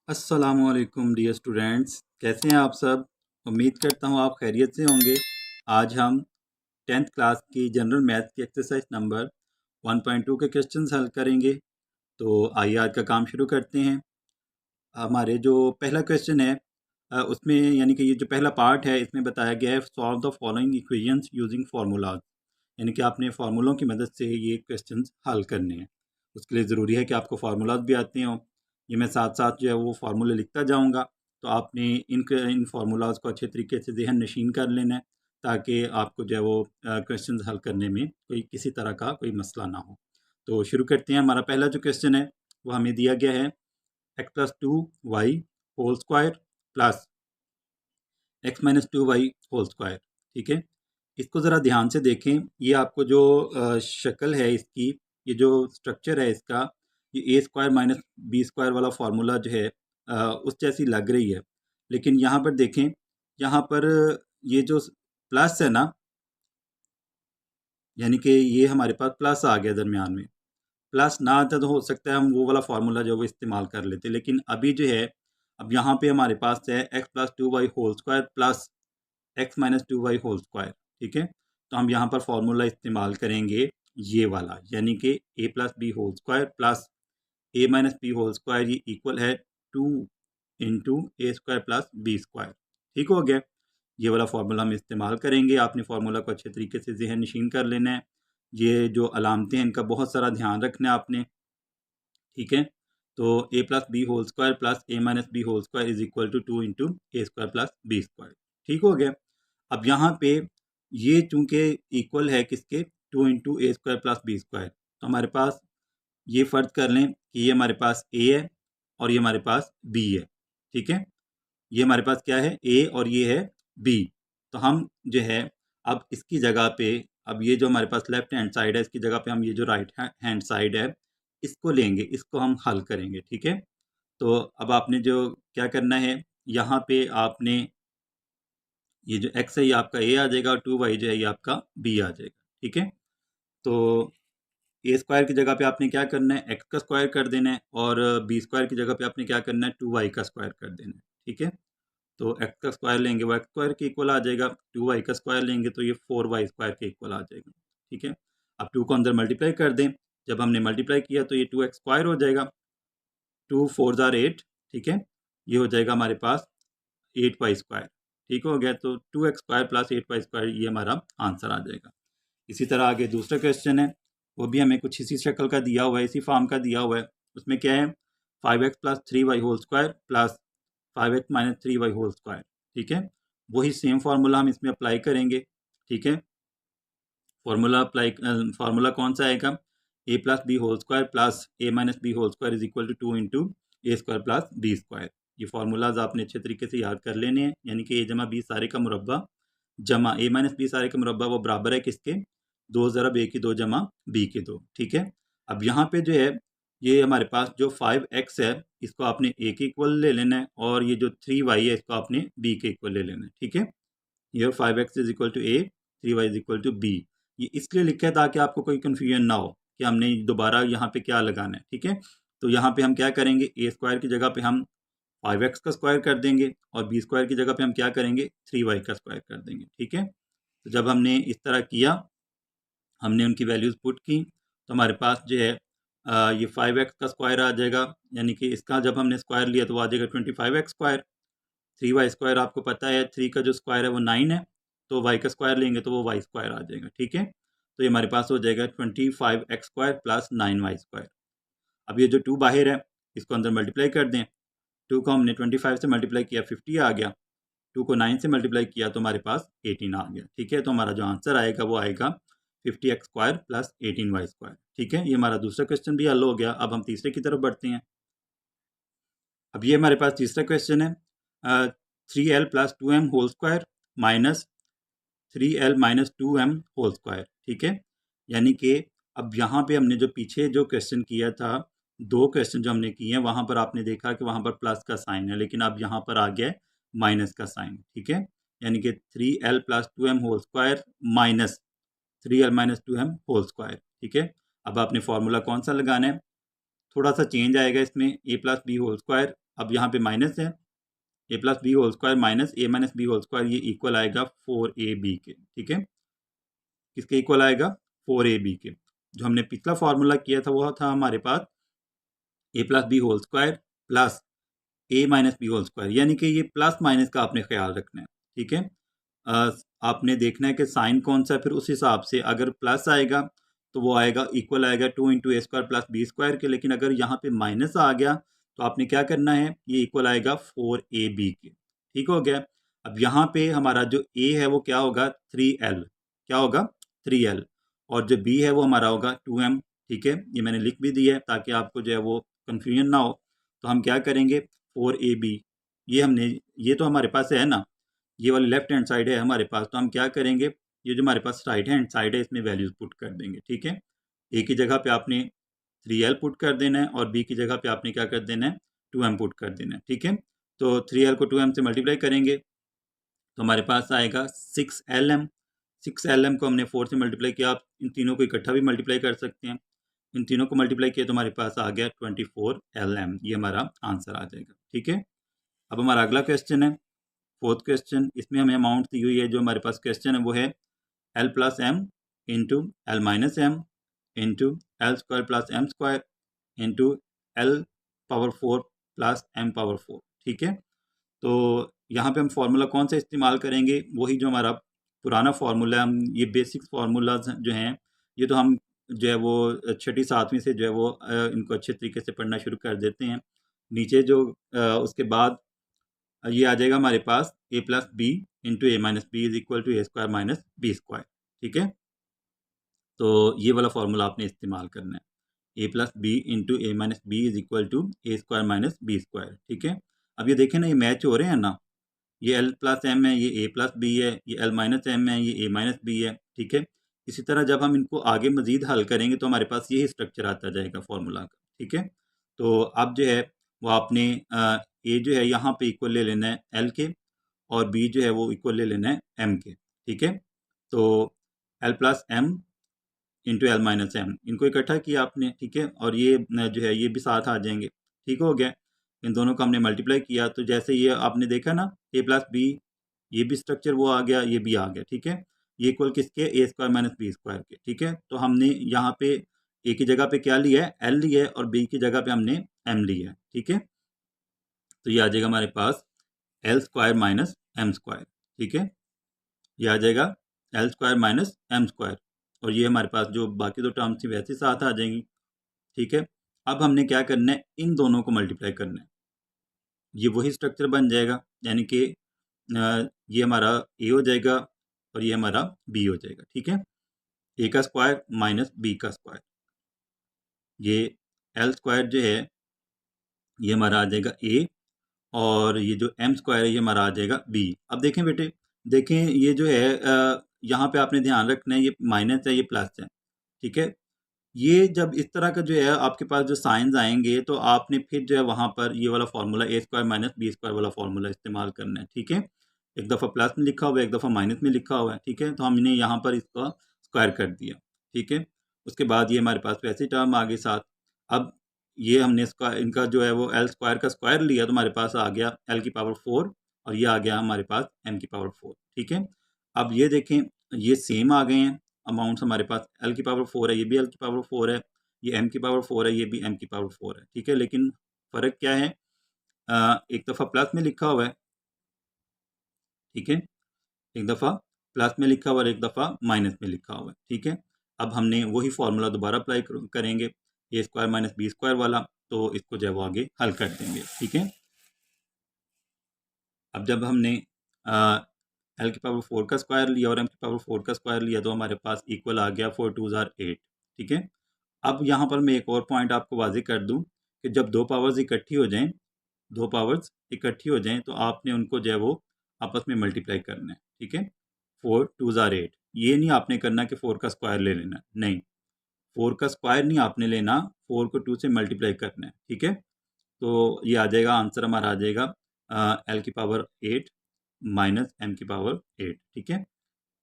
अस्सलामुअलैकुम dear students, कैसे हैं आप सब। उम्मीद करता हूं आप खैरियत से होंगे। आज हम 10th क्लास की जनरल मैथ की एक्सरसाइज नंबर 1.2 के क्वेश्चंस हल करेंगे। तो आइए आज का काम शुरू करते हैं। हमारे जो पहला क्वेश्चन है उसमें यानी कि ये जो पहला पार्ट है इसमें बताया गया है solve the following equations using formulas, यानी कि आपने फार्मूलों की मदद से ये क्वेश्चंस हल करने हैं। उसके लिए ज़रूरी है कि आपको फार्मूलाज भी आते हों। ये मैं साथ साथ जो है वो फार्मूले लिखता जाऊंगा, तो आपने इन फार्मूलाज को अच्छे तरीके से जहन नशीन कर लेना है ताकि आपको जो है वो क्वेश्चन हल करने में कोई किसी तरह का कोई मसला ना हो। तो शुरू करते हैं। हमारा पहला जो क्वेश्चन है वो हमें दिया गया है x+2y whole square plus x-2y whole square. ठीक है, इसको ज़रा ध्यान से देखें। ये आपको जो शक्ल है इसकी, ये जो स्ट्रक्चर है इसका, ये A square minus B square वाला फार्मूला जो है उस जैसी लग रही है। लेकिन यहाँ पर देखें, यहाँ पर ये जो प्लस है ना, यानी कि ये हमारे पास प्लस आ गया दरमियान में। प्लस ना आता तो हो सकता है हम वो वाला फार्मूला जो वो इस्तेमाल कर लेते, लेकिन अभी जो है, अब यहाँ पे हमारे पास है x+2y whole square plus x-2y whole square. ठीक है, तो हम यहाँ पर फॉर्मूला इस्तेमाल करेंगे ये वाला, यानी कि a+b whole square plus a-b whole square, ये इक्वल है 2 into A square plus B square. ठीक हो गया, ये वाला फार्मूला हम इस्तेमाल करेंगे। आपने फार्मूला को अच्छे तरीके से जहन नशीन कर लेना है। ये जो अलामतें हैं इनका बहुत सारा ध्यान रखना है आपने। ठीक है, तो a+b whole square plus a-b whole square is equal to 2 into A square plus B square. ठीक हो गया। अब यहाँ पे ये चूंकि इक्वल है किसके, 2 into A square plus B square, तो हमारे पास ये फ़र्ज कर लें कि ये हमारे पास ए है और ये हमारे पास बी है। ठीक है, ये हमारे पास क्या है, ए और ये है बी। तो हम जो है अब इसकी जगह पे, अब ये जो हमारे पास लेफ्ट हैंड साइड है इसकी जगह पे हम ये जो राइट हैंड साइड है इसको लेंगे, इसको हम हल करेंगे। ठीक है, तो अब आपने जो क्या करना है, यहाँ पे आपने ये जो x है ये आपका a आ जाएगा और 2y जो है ये आपका b आ जाएगा। ठीक है, तो ए स्क्वायर की जगह पे आपने क्या करना है, x का स्क्वायर कर देना है, और b स्क्वायर की जगह पे आपने क्या करना है, 2y का स्क्वायर कर देना है। ठीक है, तो x का स्क्वायर लेंगे वो x स्क्वायर के इक्वल आ जाएगा, 2y का स्क्वायर लेंगे तो ये 4y स्क्वायर के इक्वल आ जाएगा। ठीक है, अब 2 को अंदर मल्टीप्लाई कर दें, जब हमने मल्टीप्लाई किया तो ये 2x स्क्वायर हो जाएगा, 2 4 जार 8। ठीक है, ये हो जाएगा हमारे पास 8y स्क्वायर। ठीक हो गया, तो 2x square plus 8y square ये हमारा आंसर आ जाएगा। इसी तरह आगे दूसरा क्वेश्चन है, वो भी हमें कुछ इसी शक्ल का दिया हुआ है, इसी फॉर्म का दिया हुआ है। उसमें क्या है, 5x plus 3y whole square plus 5x minus 3y whole square. ठीक है, वही सेम फार्मूला हम इसमें अप्लाई करेंगे। ठीक है, फार्मूला कौन सा आएगा, A plus B whole square plus A minus B whole square is equal to 2 into A square plus B square. ये फार्मूलाज आपने अच्छे तरीके से याद कर लेने हैं, यानी कि ए जमा बी सारे का मुरब्बा जमा ए माइनस बी सारे का मुरब्बा वो बराबर है किसके, 2 ज़रब ए की 2 जमा बी के 2। ठीक है, अब यहाँ पे जो है ये हमारे पास जो 5x है इसको आपने ए के इक्वल ले लेना है, और ये जो 3y है इसको आपने बी के इक्वल ले लेना है। ठीक है, ये 5x is equal to a, 3y is equal to b. ये इसलिए लिखा है ताकि आपको कोई कन्फ्यूजन ना हो कि हमने दोबारा यहाँ पे क्या लगाना है। ठीक है, तो यहाँ पे हम क्या करेंगे, ए स्क्वायर की जगह पे हम 5x का स्क्वायर कर देंगे, और बी स्क्वायर की जगह पे हम क्या करेंगे, 3y का स्क्वायर कर देंगे। ठीक है, तो जब हमने इस तरह किया, हमने उनकी वैल्यूज़ पुट की, तो हमारे पास जो है ये 5x का स्क्वायर आ जाएगा, यानी कि इसका जब हमने स्क्वायर लिया तो वो आ जाएगा 25x स्क्वायर। 3y स्क्वायर आपको पता है, 3 का जो स्क्वायर है वो 9 है, तो y का स्क्वायर लेंगे तो वो y स्क्वायर आ जाएगा। ठीक है, तो ये हमारे पास हो जाएगा 25x square plus 9y square. अब ये जो 2 बाहर है इसको अंदर मल्टीप्लाई कर दें, 2 को हमने 25 से मल्टीप्लाई किया 50 आ गया, 2 को 9 से मल्टीप्लाई किया तो हमारे पास 18 आ गया। ठीक है, तो हमारा जो आंसर आएगा वो आएगा 50x square plus 18y square. ठीक है, ये हमारा दूसरा क्वेश्चन भी हल हो गया। अब हम तीसरे की तरफ बढ़ते हैं। अब ये हमारे पास तीसरा क्वेश्चन है, 3l plus 2m whole square minus 3l minus 2m whole square. ठीक है, यानी कि अब यहाँ पे हमने जो पीछे जो क्वेश्चन किया था, 2 क्वेश्चन जो हमने किए हैं वहाँ पर आपने देखा कि वहाँ पर प्लस का साइन है, लेकिन अब यहाँ पर आ गया है माइनस का साइन। ठीक है, यानी कि 3l plus 2m whole square minus 3l minus 2m whole square. ठीक है, अब आपने फार्मूला कौन सा लगाना है, थोड़ा सा चेंज आएगा इसमें, A plus B whole square, अब यहाँ पे माइनस है, A plus B whole square minus A minus B whole square, ये इक्वल आएगा 4ab के। ठीक है, किसके इक्वल आएगा, 4ab के। जो हमने पिछला फार्मूला किया था वो था हमारे पास A plus B whole square plus A minus B whole square, यानी कि ये प्लस माइनस का आपने ख्याल रखना है। ठीक है, आपने देखना है कि साइन कौन सा है, फिर उस हिसाब से अगर प्लस आएगा तो वो आएगा इक्वल आएगा 2 into A square plus B square के, लेकिन अगर यहाँ पे माइनस आ गया तो आपने क्या करना है, ये इक्वल आएगा 4ab के। ठीक हो गया। अब यहाँ पे हमारा जो a है वो क्या होगा, 3l, क्या होगा 3l, और जो b है वो हमारा होगा 2m। ठीक है, ये मैंने लिख भी दिया है ताकि आपको जो है वो कंफ्यूजन ना हो। तो हम क्या करेंगे, 4ab, ये हमने, ये तो हमारे पास है ना, ये वाली लेफ्ट हैंड साइड है हमारे पास, तो हम क्या करेंगे, ये जो हमारे पास राइट हैंड साइड है इसमें वैल्यूज पुट कर देंगे। ठीक है, ए की जगह पे आपने 3l पुट कर देना है और बी की जगह पे आपने क्या कर देना है, 2m पुट कर देना है। ठीक है, तो 3l को 2m से मल्टीप्लाई करेंगे तो हमारे पास आएगा 6lm। 6lm को हमने 4 से मल्टीप्लाई किया, आप इन तीनों को इकट्ठा भी मल्टीप्लाई कर सकते हैं, इन तीनों को मल्टीप्लाई किया तो हमारे पास आ गया 24lm, ये हमारा आंसर आ जाएगा। ठीक है, अब हमारा अगला क्वेश्चन है, फोर्थ क्वेश्चन, इसमें हमें अमाउंट दी हुई है, जो हमारे पास क्वेश्चन है वो है l plus m into l minus m into l square plus m square into l power 4 plus m power 4। ठीक है, तो यहाँ पे हम फार्मूला कौन सा इस्तेमाल करेंगे, वही जो हमारा पुराना फार्मूला है। हम ये बेसिक फार्मूलाज जो हैं ये तो हम जो है वो छठी सातवीं से जो है वो इनको अच्छे तरीके से पढ़ना शुरू कर देते हैं। नीचे जो उसके बाद ये आ जाएगा हमारे पास A plus B into A minus B is equal to A square minus B square. ठीक है, तो ये वाला फार्मूला आपने इस्तेमाल करना है, A plus B into A minus B is equal to A square minus B square. ठीक है, अब ये देखें ना, ये मैच हो रहे हैं ना, ये एल प्लस एम है, ये ए प्लस बी है, ये एल माइनस एम है, ये ए माइनस बी है। ठीक है, इसी तरह जब हम इनको आगे मजीद हल करेंगे तो हमारे पास यही स्ट्रक्चर आता जाएगा फार्मूला का। ठीक है, तो अब जो है वो आपने ए जो है यहाँ पे इक्वल ले लेना है एल के, और बी जो है वो इक्वल ले लेना है एम के। ठीक है, तो l plus m into l minus m, इनको इकट्ठा किया आपने। ठीक है, और ये जो है ये भी साथ आ जाएंगे। ठीक हो गया, इन दोनों को हमने मल्टीप्लाई किया तो जैसे ये आपने देखा ना, ए प्लस बी, ये भी स्ट्रक्चर वो आ गया, ये भी आ गया। ठीक है, ये इक्वल किसके, ए स्क्वायर माइनस बी स्क्वायर के। ठीक है, तो हमने यहाँ पे ए की जगह पे क्या लिया है, एल लिया है, और बी की जगह पे हमने एम लिया है। ठीक है, तो ये आ जाएगा हमारे पास L square minus M square. ठीक है, ये आ जाएगा L square minus M square, और ये हमारे पास जो बाकी दो टर्म्स थी वैसे साथ आ जाएंगी। ठीक है, अब हमने क्या करना है, इन दोनों को मल्टीप्लाई करना है, ये वही स्ट्रक्चर बन जाएगा, यानी कि ये हमारा ए हो जाएगा और ये हमारा बी हो जाएगा। ठीक है, ए का स्क्वायर माइनस बी का स्क्वायर, ये एल स्क्वायर जो है ये हमारा आ जाएगा ए, और ये जो एम स्क्वायर है ये हमारा आ जाएगा बी। अब देखें बेटे, देखें ये जो है यहाँ पे आपने ध्यान रखना है, ये माइनस है ये प्लस है। ठीक है, ये जब इस तरह का जो है आपके पास जो साइंस आएंगे तो आपने फिर जो है वहाँ पर ये वाला फार्मूला ए स्क्वायर माइनस बी स्क्वायर वाला फार्मूला इस्तेमाल करना है। ठीक है, एक दफ़ा प्लस में लिखा हुआ है, एक दफ़ा माइनस में लिखा हुआ है। ठीक है, तो हमने यहाँ पर इसका स्क्वायर कर दिया। ठीक है, उसके बाद ये हमारे पास वैसे टर्म आ गई साथ। अब ये हमने इसका इनका जो है वो एल स्क्वायर का स्क्वायर लिया तो हमारे पास आ गया एल की पावर 4, और ये आ गया हमारे पास एम की पावर 4। ठीक है, अब ये देखें ये सेम आ गए हैं अमाउंट्स, हमारे पास एल की पावर 4 है, ये भी एल की पावर 4 है, ये एम की पावर 4 है, ये भी एम की पावर 4 है। ठीक है, लेकिन फ़र्क क्या है, एक दफ़ा प्लस में लिखा हुआ है। ठीक है, एक दफ़ा प्लस में लिखा हुआ है, एक दफ़ा माइनस में लिखा हुआ है। ठीक है, अब हमने वही फार्मूला दोबारा अप्लाई करेंगे, ए स्क्वायर माइनस बी स्क्वायर वाला, तो इसको जो है वो आगे हल कर देंगे। ठीक है, अब जब हमने एल की पावर 4 का स्क्वायर लिया और एम की पावर 4 का स्क्वायर लिया तो हमारे पास इक्वल आ गया 4 2 ज़ार 8। ठीक है, अब यहाँ पर मैं एक और पॉइंट आपको वाज़ेह कर दूँ कि जब दो पावर्स इकट्ठी हो जाएं, दो पावर्स इकट्ठी हो जाएं तो आपने उनको जो है वो आपस में मल्टीप्लाई करना है। ठीक है, 4 2 ज़ार 8, ये नहीं आपने करना कि 4 का स्क्वायर ले लेना, नहीं, 4 का स्क्वायर नहीं आपने लेना, 4 को 2 से मल्टीप्लाई करना है। ठीक है, तो ये आ जाएगा आंसर, हमारा आ जाएगा एल की पावर 8 माइनस एम की पावर 8। ठीक है,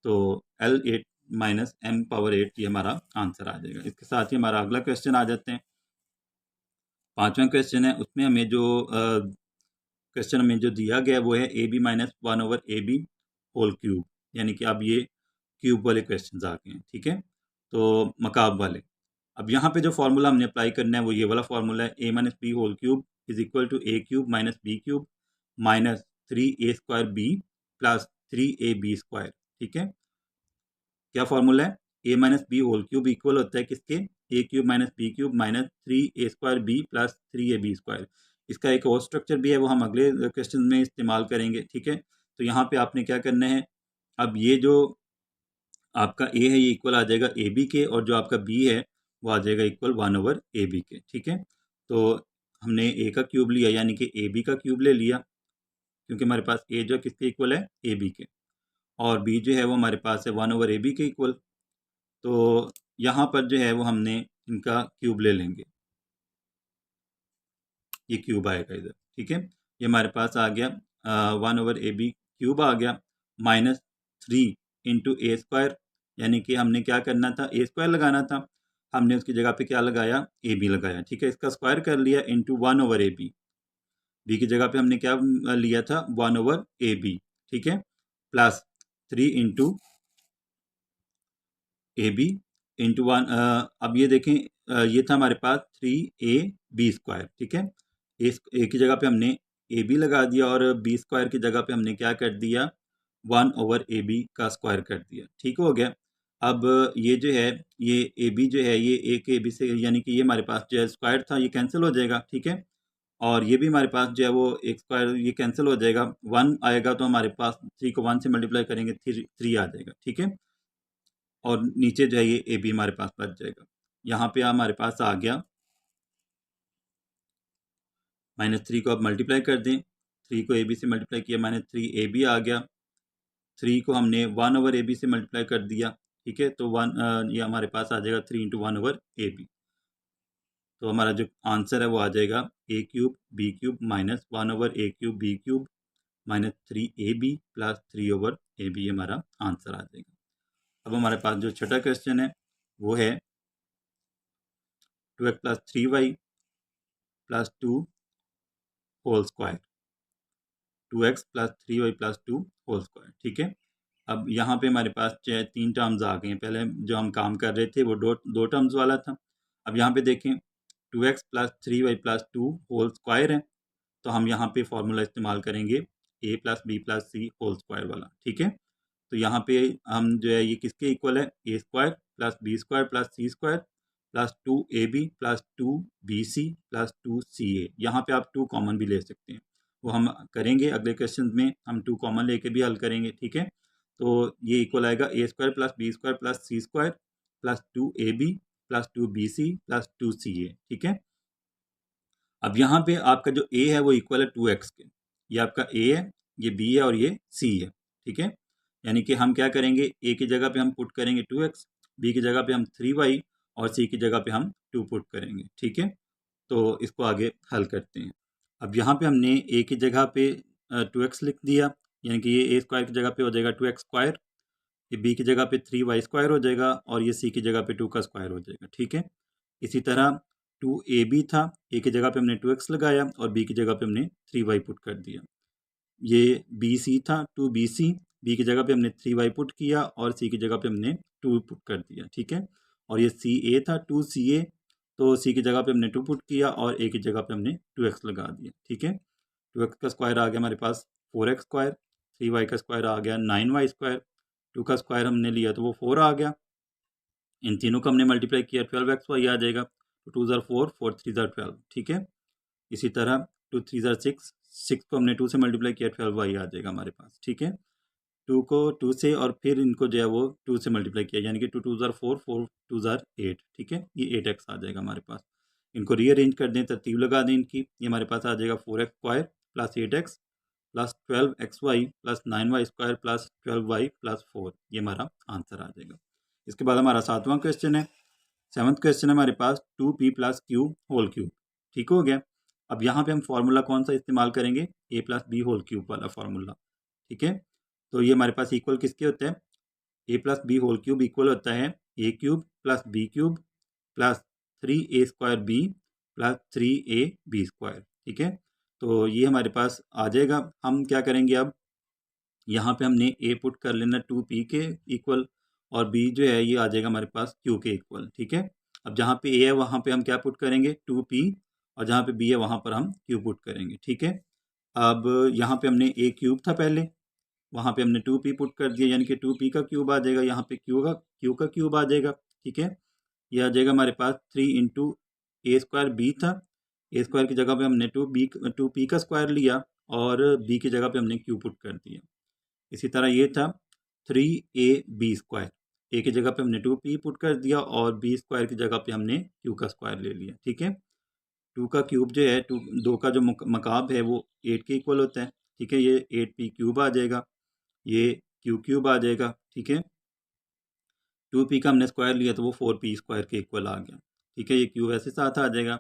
तो एल 8 माइनस m पावर 8 ये हमारा आंसर आ जाएगा। इसके साथ ही हमारा अगला क्वेश्चन आ जाते हैं। 5वां क्वेश्चन है, उसमें हमें जो क्वेश्चन हमें जो दिया गया है वो है ए b minus 1/AB whole cube, यानी कि अब ये क्यूब वाले क्वेश्चन आ गए हैं। ठीक है, तो मकाब वाले। अब यहाँ पे जो फार्मूला हमने अप्लाई करना है वो ये वाला फार्मूला है, a minus B whole cube is equal to A cube minus B cube minus 3a² b plus 3ab²। ठीक है, क्या फार्मूला है, a minus B whole cube equal होता है किसके, A cube minus B cube minus 3a² b plus 3ab²। इसका एक और स्ट्रक्चर भी है, वो हम अगले क्वेश्चन में इस्तेमाल करेंगे। ठीक है, तो यहाँ पे आपने क्या करना है, अब ये जो आपका a है ये इक्वल आ जाएगा ए बी के, और जो आपका b है वो आ जाएगा इक्वल 1/AB के। ठीक है, तो हमने a का क्यूब लिया यानी कि ए बी का क्यूब ले लिया, क्योंकि हमारे पास a जो किसके इक्वल है, ए बी के, और b जो है वो हमारे पास है 1/AB के इक्वल। तो यहाँ पर जो है वो हमने इनका क्यूब ले लेंगे, ये क्यूब आएगा इधर। ठीक है, ये हमारे पास आ गया 1/AB क्यूब आ गया माइनस 3 × a², यानी कि हमने क्या करना था, a² लगाना था, हमने उसकी जगह पे क्या लगाया, AB लगाया। ठीक है, इसका स्क्वायर कर लिया इंटू 1/AB, b की जगह पे हमने क्या लिया था, 1/AB। ठीक है, प्लस 3 × AB इंटू 1। अब ये देखें, ये था हमारे पास 3ab²। ठीक है, ए की जगह पे हमने ए बी लगा दिया और b² की जगह पे हमने क्या कर दिया, 1/AB का स्क्वायर कर दिया। ठीक हो गया। अब ये जो है, ये ए बी जो है ये एक ए बी से, यानी कि ये हमारे पास जो है स्क्वायर था ये कैंसिल हो जाएगा। ठीक है, और ये भी हमारे पास जो है वो एक स्क्वायर ये कैंसिल हो जाएगा, 1 आएगा तो हमारे पास 3 को 1 से मल्टीप्लाई करेंगे 3 आ जाएगा। ठीक है, और नीचे जो है ये ए बी हमारे पास बच जाएगा। यहाँ पे हमारे पास आ गया -3 को आप मल्टीप्लाई कर दें, 3 को ए बी से मल्टीप्लाई किया -3ab आ गया, 3 को हमने 1/AB से मल्टीप्लाई कर दिया। ठीक है, तो ये हमारे पास आ जाएगा 3 × 1/AB। तो हमारा जो आंसर है वो आ जाएगा a³ b³ minus 1/a³ b³ minus 3ab plus 3/AB हमारा आंसर आ जाएगा। अब हमारे पास जो छठा क्वेश्चन है वो है 2x plus 3y plus 2 whole square, 2x plus 3y plus 2 whole square. ठीक है, अब यहाँ पे हमारे पास 3 टर्म्स आ गए हैं। पहले जो हम काम कर रहे थे वो दो टर्म्स वाला था। अब यहाँ पे देखें 2x plus 3y plus 2 whole square है, तो हम यहाँ पे फॉर्मूला इस्तेमाल करेंगे a plus B plus c whole square वाला। ठीक है, तो यहाँ पे हम जो है ये किसके इक्वल है, a² plus b² plus c² plus 2ab plus 2bc plus 2ca। यहाँ पे आप 2 कॉमन भी ले सकते हैं, वो हम करेंगे अगले क्वेश्चन में, हम 2 कॉमन लेके भी हल करेंगे। ठीक है, तो ये इक्वल आएगा a² plus b² plus c² plus 2ab plus 2bc plus 2ca। ठीक है, अब यहाँ पे आपका जो a है वो इक्वल है 2x के, ये आपका a है, ये b है और ये c है। ठीक है, यानी कि हम क्या करेंगे, a की जगह पे हम पुट करेंगे 2x, b की जगह पे हम 3y और c की जगह पे हम 2 पुट करेंगे। ठीक है, तो इसको आगे हल करते हैं। अब यहाँ पे हमने a की जगह पे 2x लिख दिया, यानी कि ये a² की जगह पे हो जाएगा 2x², ये b की जगह पे 3y² हो जाएगा और ये c की जगह पे 2 का स्क्वायर हो जाएगा। ठीक है, इसी तरह 2ab था, a की जगह पे हमने 2x लगाया और b की जगह पे हमने 3y पुट कर दिया। ये bc था, 2bc, b की जगह पे हमने 3y पुट किया और c की जगह पे हमने 2 पुट कर दिया। ठीक है, और ये ca था, 2ca, तो c की जगह पे हमने 2 पुट किया और a की जगह पे हमने 2x लगा दिया। ठीक है, 2x का स्क्वायर आ गया हमारे पास 4x², 3y का स्क्वायर आ गया 9y², 2 का स्क्वायर हमने लिया तो वो 4 आ गया, इन तीनों को हमने मल्टीप्लाई किया 12xy आ जाएगा, तो 2 ज़ार 4, 4 3 ज़ार 12। ठीक है, इसी तरह 2 3 ज़ार 6, 6 को हमने 2 से मल्टीप्लाई किया 12y आ जाएगा हमारे पास। ठीक है, 2 को 2 से और फिर इनको जो है वो 2 से मल्टीप्लाई किया, यानी कि 2 2 ज़ार 4, 4 2 ज़ार 8। ठीक है, ये 8x आ जाएगा हमारे पास। इनको रीअरेंज कर दें, तरतीब लगा दें इनकी, ये हमारे पास आ जाएगा 4x² plus 8x plus 12xy plus 9y² plus 12y plus 4, ये हमारा आंसर आ जाएगा। इसके बाद हमारा 7वां क्वेश्चन है, 7th क्वेश्चन है हमारे पास 2p plus q whole cube. ठीक हो गया। अब यहाँ पे हम फार्मूला कौन सा इस्तेमाल करेंगे, a plus B whole cube वाला फार्मूला। ठीक है, तो ये हमारे पास इक्वल किसके होते हैं, A plus B whole cube equal होता है A cube plus B cube plus 3a² B plus 3ab square. ठीक है, तो ये हमारे पास आ जाएगा। हम क्या करेंगे, अब यहाँ पे हमने ए पुट कर लेना 2p के इक्वल, और बी जो है ये आ जाएगा हमारे पास q के इक्वल। ठीक है, अब जहाँ पे ए है वहाँ पे हम क्या पुट करेंगे 2p, और जहाँ पे बी है वहाँ पर हम q पुट करेंगे। ठीक है, अब यहाँ पे हमने ए क्यूब था पहले, वहाँ पे हमने 2p पुट कर दिया, यानी कि 2p का क्यूब आ जाएगा, यहाँ पे q का क्यूब आ जाएगा। ठीक है, ये आ जाएगा हमारे पास 3 इंटू a² b था, a² की जगह पे हमने 2p का स्क्वायर लिया, और b की जगह पे हमने q पुट कर दिया। इसी तरह ये था 3ab स्क्वायर, ए की जगह पे हमने 2p पुट कर दिया, और b स्क्वायर की जगह पे हमने q का स्क्वायर ले लिया। ठीक है, 2 का क्यूब जो है, 2 का जो मकाब है वो 8 के इक्वल होता है। ठीक है, ये 8p क्यूब आ जाएगा, ये q क्यूब आ जाएगा। ठीक है, 2p का हमने स्क्वायर लिया तो वो 4p स्क्वायर के इक्वल आ गया। ठीक है, ये क्यूब ऐसे साथ आ जाएगा,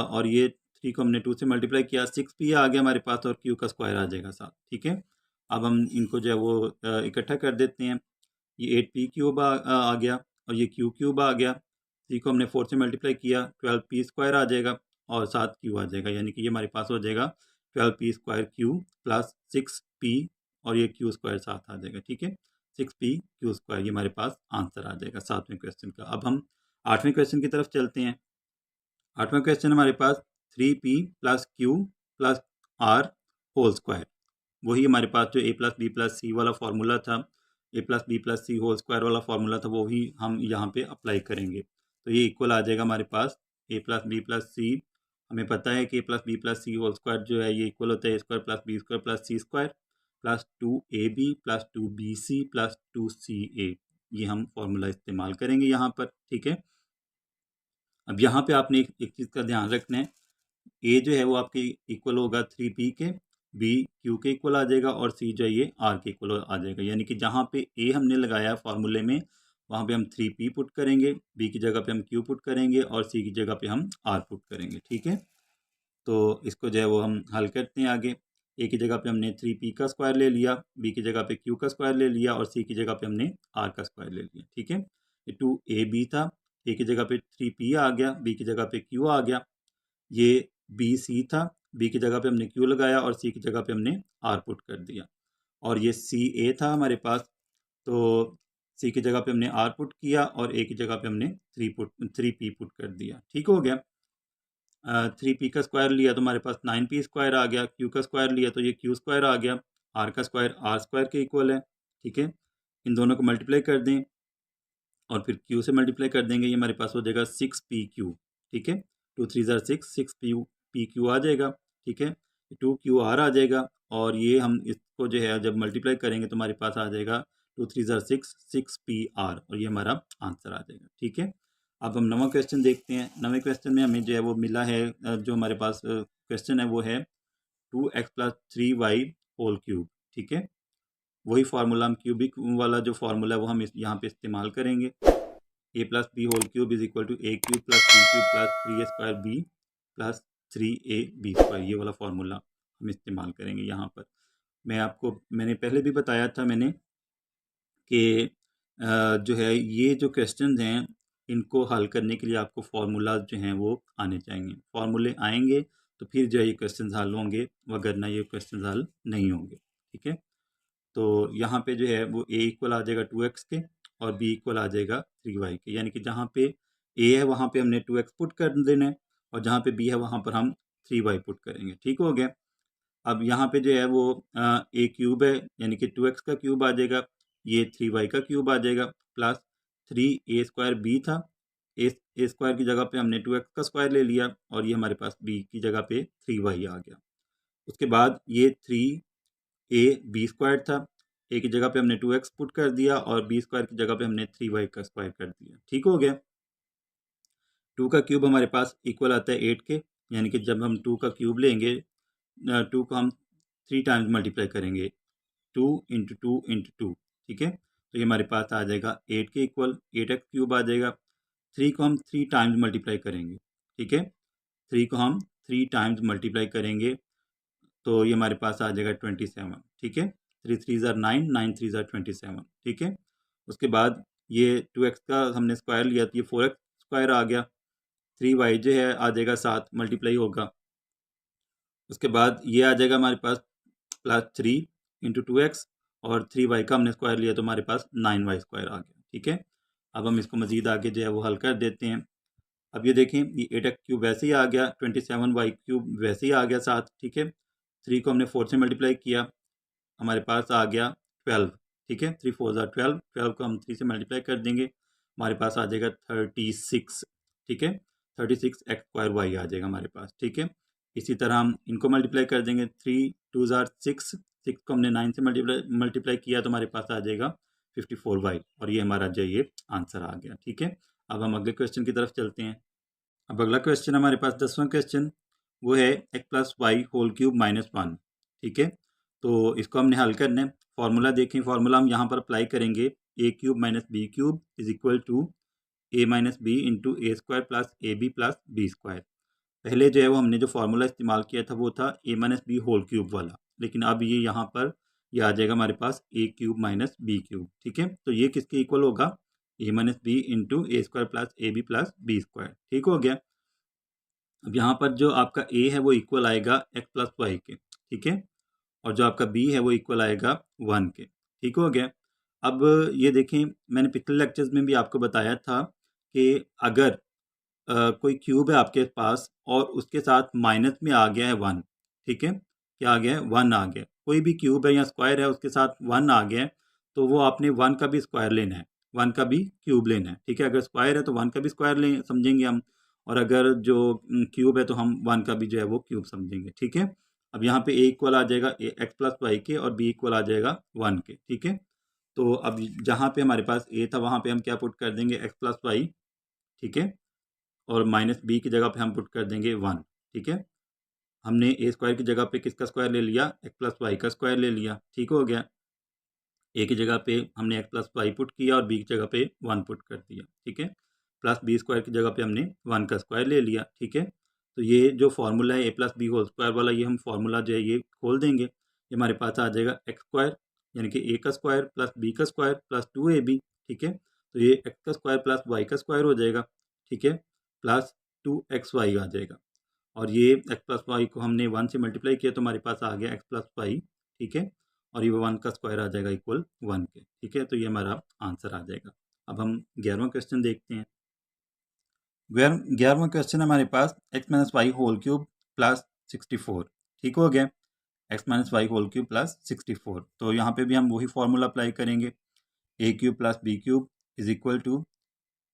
और ये 3 को हमने 2 से मल्टीप्लाई किया, 6p आ गया हमारे पास, और q का स्क्वायर आ जाएगा साथ। ठीक है, अब हम इनको जो है वो इकट्ठा कर देते हैं। ये 8p क्यूब आ गया, और ये q क्यूब आ गया। 3 को हमने 4 से मल्टीप्लाई किया, 12p स्क्वायर आ जाएगा, और साथ q आ जाएगा, यानी कि ये हमारे पास हो जाएगा 12p square q plus 6p, और ये q स्क्वायर साथ आ जाएगा। ठीक है, 6p q स्क्वायर, ये हमारे पास आंसर आ जाएगा 7वें क्वेश्चन का। अब हम 8वें क्वेश्चन की तरफ चलते हैं। 8वां क्वेश्चन हमारे पास 3p plus q plus r whole square, वही हमारे पास जो a plus B plus c वाला फार्मूला था, a plus B plus c whole square वाला फार्मूला था, वो ही हम यहाँ पे अप्लाई करेंगे। तो ये इक्वल आ जाएगा हमारे पास a plus B plus c, हमें पता है कि a plus B plus c whole square जो है ये इक्वल होता है a square plus B square plus C square plus 2ab plus 2bc plus 2ca, ये हम फार्मूला इस्तेमाल करेंगे यहाँ पर। ठीक है, अब यहाँ पे आपने एक चीज़ का ध्यान रखना है, ए जो है वो आपके इक्वल होगा 3p के, बी q के इक्वल आ जाएगा, और सी जो है ये r के इक्वल आ जाएगा। यानी कि जहाँ पे ए हमने लगाया फार्मूले में, वहाँ पे हम 3p पुट करेंगे, बी की जगह पे हम q पुट करेंगे, और सी की जगह पे हम r पुट करेंगे। ठीक है, तो इसको जो है वो हम हल करते हैं आगे। ए की जगह पे हमने 3p का स्क्वायर ले लिया, बी की जगह पे q का स्क्वायर ले लिया, और सी की जगह पे हमने r का स्क्वायर ले लिया। ठीक है, ये 2ab था, ए की जगह पे 3p आ गया, बी की जगह पे q आ गया। ये बी सी था, बी की जगह पे हमने क्यू लगाया, और सी की जगह पे हमने आर पुट कर दिया। और ये सी ए था हमारे पास, तो सी की जगह पे हमने आर पुट किया, और ए की जगह पे हमने 3p पुट कर दिया। ठीक हो गया, 3p का स्क्वायर लिया तो हमारे पास 9p स्क्वायर आ गया, क्यू का स्क्वायर लिया तो ये क्यू स्क्वायर आ गया, आर का स्क्वायर आर स्क्वायर के इक्वल है। ठीक है, इन दोनों को मल्टीप्लाई कर दें, और फिर q से मल्टीप्लाई कर देंगे, ये हमारे पास हो जाएगा 6pq। ठीक है, 2 3 ज़ार 6, 6pq आ जाएगा। ठीक है, 2qr आ जाएगा, और ये हम इसको जो है जब मल्टीप्लाई करेंगे तो हमारे पास आ जाएगा 2 3 ज़ार 6, 6pr, और ये हमारा आंसर आ जाएगा। ठीक है, अब हम नवा क्वेश्चन देखते हैं। नवे क्वेश्चन में हमें जो है वो मिला है, जो हमारे पास क्वेश्चन है वो है 2x plus 3y whole cube. ठीक है, वही फार्मूला, हम क्यूबिक वाला जो फार्मूला है वो हम यहाँ पे इस्तेमाल करेंगे। A plus B whole cube is equal to A cube plus B cube plus 3a² B plus 3ab square, ये वाला फार्मूला हम इस्तेमाल करेंगे यहाँ पर। मैंने पहले भी बताया था मैंने कि जो है ये जो क्वेश्चंस हैं इनको हल करने के लिए आपको फार्मूला जो हैं वो आने चाहिए। फार्मूले आएंगे तो फिर जो है ये क्वेश्चंस हल होंगे, वगरना ये क्वेश्चंस हल नहीं होंगे। ठीक है, तो यहाँ पे जो है वो a इक्वल आ जाएगा 2x के, और b इक्वल आ जाएगा 3y के, यानी कि जहाँ पे a है वहाँ पे हमने 2x पुट कर देना है, और जहाँ पे b है वहाँ पर हम 3y पुट करेंगे। ठीक हो गया, अब यहाँ पे जो है वो a क्यूब है, यानी कि 2x का क्यूब आ जाएगा, ये 3y का क्यूब आ जाएगा, प्लस 3a² b था, a स्क्वायर की जगह पे हमने 2x का स्क्वायर ले लिया, और ये हमारे पास b की जगह पे 3y आ गया। उसके बाद ये 3ab स्क्वायर था, ए की जगह पे हमने 2x पुट कर दिया, और बी स्क्वायर की जगह पे हमने 3y का स्क्वायर कर दिया। ठीक हो गया, 2 का क्यूब हमारे पास इक्वल आता है 8 के, यानी कि जब हम 2 का क्यूब लेंगे, 2 को हम 3 टाइम्स मल्टीप्लाई करेंगे, 2 इंटू 2 इंटू 2। ठीक है, तो ये हमारे पास आ जाएगा 8 के इक्वल, 8x क्यूब आ जाएगा। 3 को हम 3 टाइम्स मल्टीप्लाई करेंगे। ठीक है, 3 को हम 3 टाइम्स मल्टीप्लाई करेंगे, तो ये हमारे पास आ जाएगा 27। ठीक है, 3 3 ज़ार 9, 9 3 ज़ार 27। ठीक है, उसके बाद ये 2x का हमने स्क्वायर लिया तो ये 4x स्क्वायर आ गया। 3y जो है आ जाएगा 7 मल्टीप्लाई होगा। उसके बाद ये आ जाएगा हमारे पास +3 इंटू 2x और 3y का हमने स्क्वायर लिया तो हमारे पास 9y स्क्वायर आ गया। ठीक है, अब हम इसको मजीद आगे जो है वो हल कर देते हैं। अब ये देखें, ये 8x क्यूब वैसे ही आ गया, 27y क्यूब वैसे ही आ गया 7। ठीक है, 3 को हमने 4 से मल्टीप्लाई किया, हमारे पास आ गया 12। ठीक है, 3 4 12, 12 को हम 3 से मल्टीप्लाई कर देंगे, हमारे पास आ जाएगा 36। ठीक है, 36 एक्स स्क्वायर वाई आ जाएगा हमारे पास। ठीक है, इसी तरह हम इनको मल्टीप्लाई कर देंगे, 3 2 6, 6 को हमने 9 से मल्टीप्लाई किया तो हमारे पास आ जाएगा 54y, और ये हमारा जो ये आंसर आ गया। ठीक है, अब हम अगले क्वेश्चन की तरफ चलते हैं। अब अगला क्वेश्चन हमारे पास 10वां क्वेश्चन, वो है x plus y whole cube -1। ठीक है, तो इसको हमने हल करना है। फॉर्मूला देखें, फॉर्मूला हम यहाँ पर अप्लाई करेंगे, A cube minus B cube is equal to A minus B into A square plus A B plus B square. पहले जो है वो हमने जो फार्मूला इस्तेमाल किया था वो था ए माइनस बी होल क्यूब वाला, लेकिन अब ये यहाँ पर ये आ जाएगा हमारे पास A cube minus B cube. ठीक है, तो ये किसके इक्वल होगा, A minus B into A square plus A B plus B square. ठीक हो गया। अब यहाँ पर जो आपका ए है वो इक्वल आएगा एक्स प्लस वाई के। ठीक है, और जो आपका बी है वो इक्वल आएगा 1 के। ठीक हो गया। अब ये देखें, मैंने पिछले लेक्चर्स में भी आपको बताया था कि अगर कोई क्यूब है आपके पास और उसके साथ माइनस में आ गया है 1। ठीक है, क्या आ गया है, 1 आ गया। कोई भी क्यूब है या स्क्वायर है उसके साथ 1 आ गया है, तो वो आपने 1 का भी स्क्वायर लेना है, 1 का भी क्यूब लेना है। ठीक है, अगर स्क्वायर है तो 1 का भी स्क्वायर ले समझेंगे हम, और अगर जो क्यूब है तो हम 1 का भी जो है वो क्यूब समझेंगे। ठीक है, अब यहाँ पे ए इक्वल आ जाएगा एक्स प्लस वाई के और बी इक्वल आ जाएगा 1 के। ठीक है, तो अब जहाँ पे हमारे पास ए था वहाँ पे हम क्या पुट कर देंगे, एक्स प्लस वाई। ठीक है, और माइनस बी की जगह पे हम पुट कर देंगे 1। ठीक है, हमने ए स्क्वायर की जगह पे किसका स्क्वायर ले लिया, एक्स प्लस वाई का स्क्वायर ले लिया। ठीक हो गया, ए की जगह पे हमने एक्स प्लस वाई पुट किया और बी की जगह पे 1 पुट कर दिया। ठीक है, प्लस बी स्क्वायर की जगह पे हमने 1 का स्क्वायर ले लिया। ठीक है, तो ये जो फार्मूला है A plus B whole square वाला, ये हम फार्मूला जो है ये खोल देंगे, ये हमारे पास आ जाएगा एक्स स्क्वायर यानी कि ए का स्क्वायर प्लस बी का स्क्वायर प्लस 2ab। ठीक है, तो ये एक्स का स्क्वायर प्लस वाई का स्क्वायर हो जाएगा। ठीक है, प्लस 2xy आ जाएगा, और ये एक्स प्लस वाई को हमने 1 से मल्टीप्लाई किया तो हमारे पास आ गया एक्स प्लस वाई। ठीक है, और ये 1 का स्क्वायर आ जाएगा इक्वल 1 के। ठीक है, तो ये हमारा आंसर आ जाएगा। अब हम 11वां क्वेश्चन देखते हैं। 11वां क्वेश्चन हमारे पास X minus Y whole cube plus 64। ठीक हो गया, X minus Y whole cube plus 64। तो यहाँ पे भी हम वही फॉर्मूला अप्लाई करेंगे, A cube plus B cube is equal to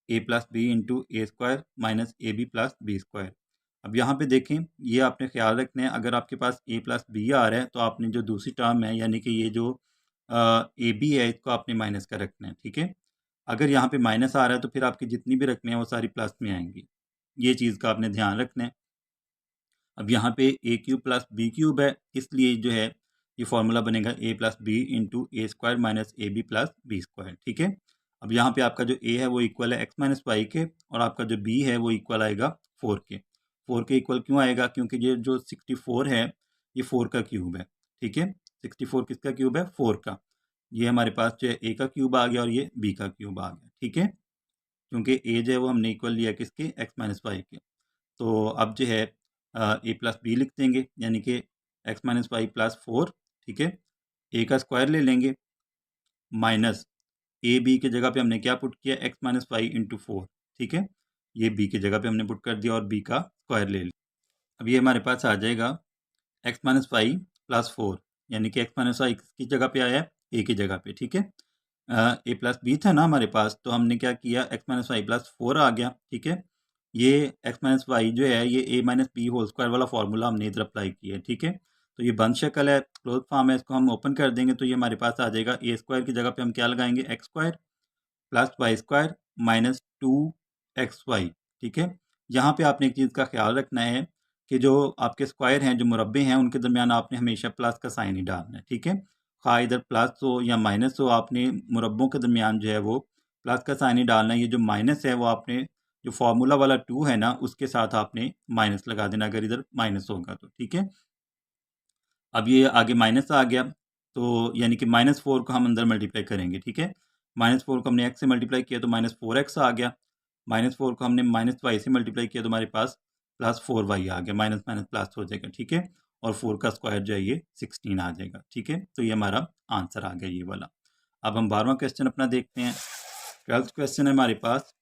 A plus B into A square minus A B plus B square. अब यहाँ पे देखें, ये आपने ख्याल रखना है, अगर आपके पास ए प्लस बी आ रहा है तो आपने जो दूसरी टर्म है यानी कि ये जो ए बी है इसको आपने माइनस का रखना है। ठीक है, अगर यहाँ पे माइनस आ रहा है तो फिर आपकी जितनी भी रकमें हैं वो सारी प्लस में आएंगी, ये चीज़ का आपने ध्यान रखना है। अब यहाँ पे A cube plus B cube है, इसलिए जो है ये फॉर्मूला बनेगा A plus B into A square minus A B plus B square. ठीक है, अब यहाँ पे आपका जो ए है वो इक्वल है एक्स माइनस वाई के, और आपका जो बी है वो इक्वल आएगा 4 के। 4 के इक्वल क्यों आएगा, क्योंकि ये जो 64 है ये 4 का क्यूब है। ठीक है, 64 किसका क्यूब है, 4 का। ये हमारे पास जो है ए का क्यूब आ गया और ये बी का क्यूब आ गया। ठीक है, क्योंकि ए जो है वो हमने इक्वल लिया किसके, एक्स माइनस वाई के। तो अब जो है ए प्लस बी लिख देंगे यानी कि एक्स माइनस वाई प्लस 4। ठीक है, ए का स्क्वायर ले लेंगे माइनस ए बी की जगह पे हमने क्या पुट किया, एक्स माइनस वाई इंटू 4। ठीक है, ये बी की जगह पे हमने पुट कर दिया और बी का स्क्वायर ले लिया। अब ये हमारे पास आ जाएगा एक्स माइनस वाई प्लस 4, यानी कि एक्स माइनस वाई किसकी जगह पे आया है, ए की जगह पे। ठीक है, ए प्लस बी था ना हमारे पास, तो हमने क्या किया, एक्स माइनस वाई प्लस 4 आ गया। ठीक है, ये एक्स माइनस वाई जो है ये A minus B whole square वाला फॉर्मूला हमने इधर अप्लाई किया है। ठीक है, तो ये बंद शक्ल है, क्लोज फॉर्म है, इसको हम ओपन कर देंगे तो ये हमारे पास आ जाएगा ए स्क्वायर की जगह पे हम क्या लगाएंगे, x square plus y square minus 2xy। ठीक है, यहाँ पे आपने एक चीज़ का ख्याल रखना है कि जो आपके स्क्वायर हैं, जो मुरब्बे हैं, उनके दरमियान आपने हमेशा प्लस का साइन ही डालना है। ठीक है, खा इधर प्लस हो या माइनस हो, आपने मुरब्बों के दरमियान जो है वो प्लस का साइन ही डालना है। ये जो माइनस है वो आपने जो फार्मूला वाला 2 है ना उसके साथ आपने माइनस लगा देना अगर इधर माइनस होगा तो। ठीक है, अब ये आगे माइनस आ गया तो यानी कि -4 को हम अंदर मल्टीप्लाई करेंगे। ठीक है, -4 को हमने x से मल्टीप्लाई किया तो -4x आ गया, -4 को हमने -y से मल्टीप्लाई किया तो हमारे पास +4y आ गया, माइनस माइनस प्लस हो जाएगा, ठीक है। और 4 का स्क्वायर जो है ये 16 आ जाएगा, ठीक है। तो ये हमारा आंसर आ गया ये वाला। अब हम 12वां क्वेश्चन अपना देखते हैं। 12th क्वेश्चन है हमारे पास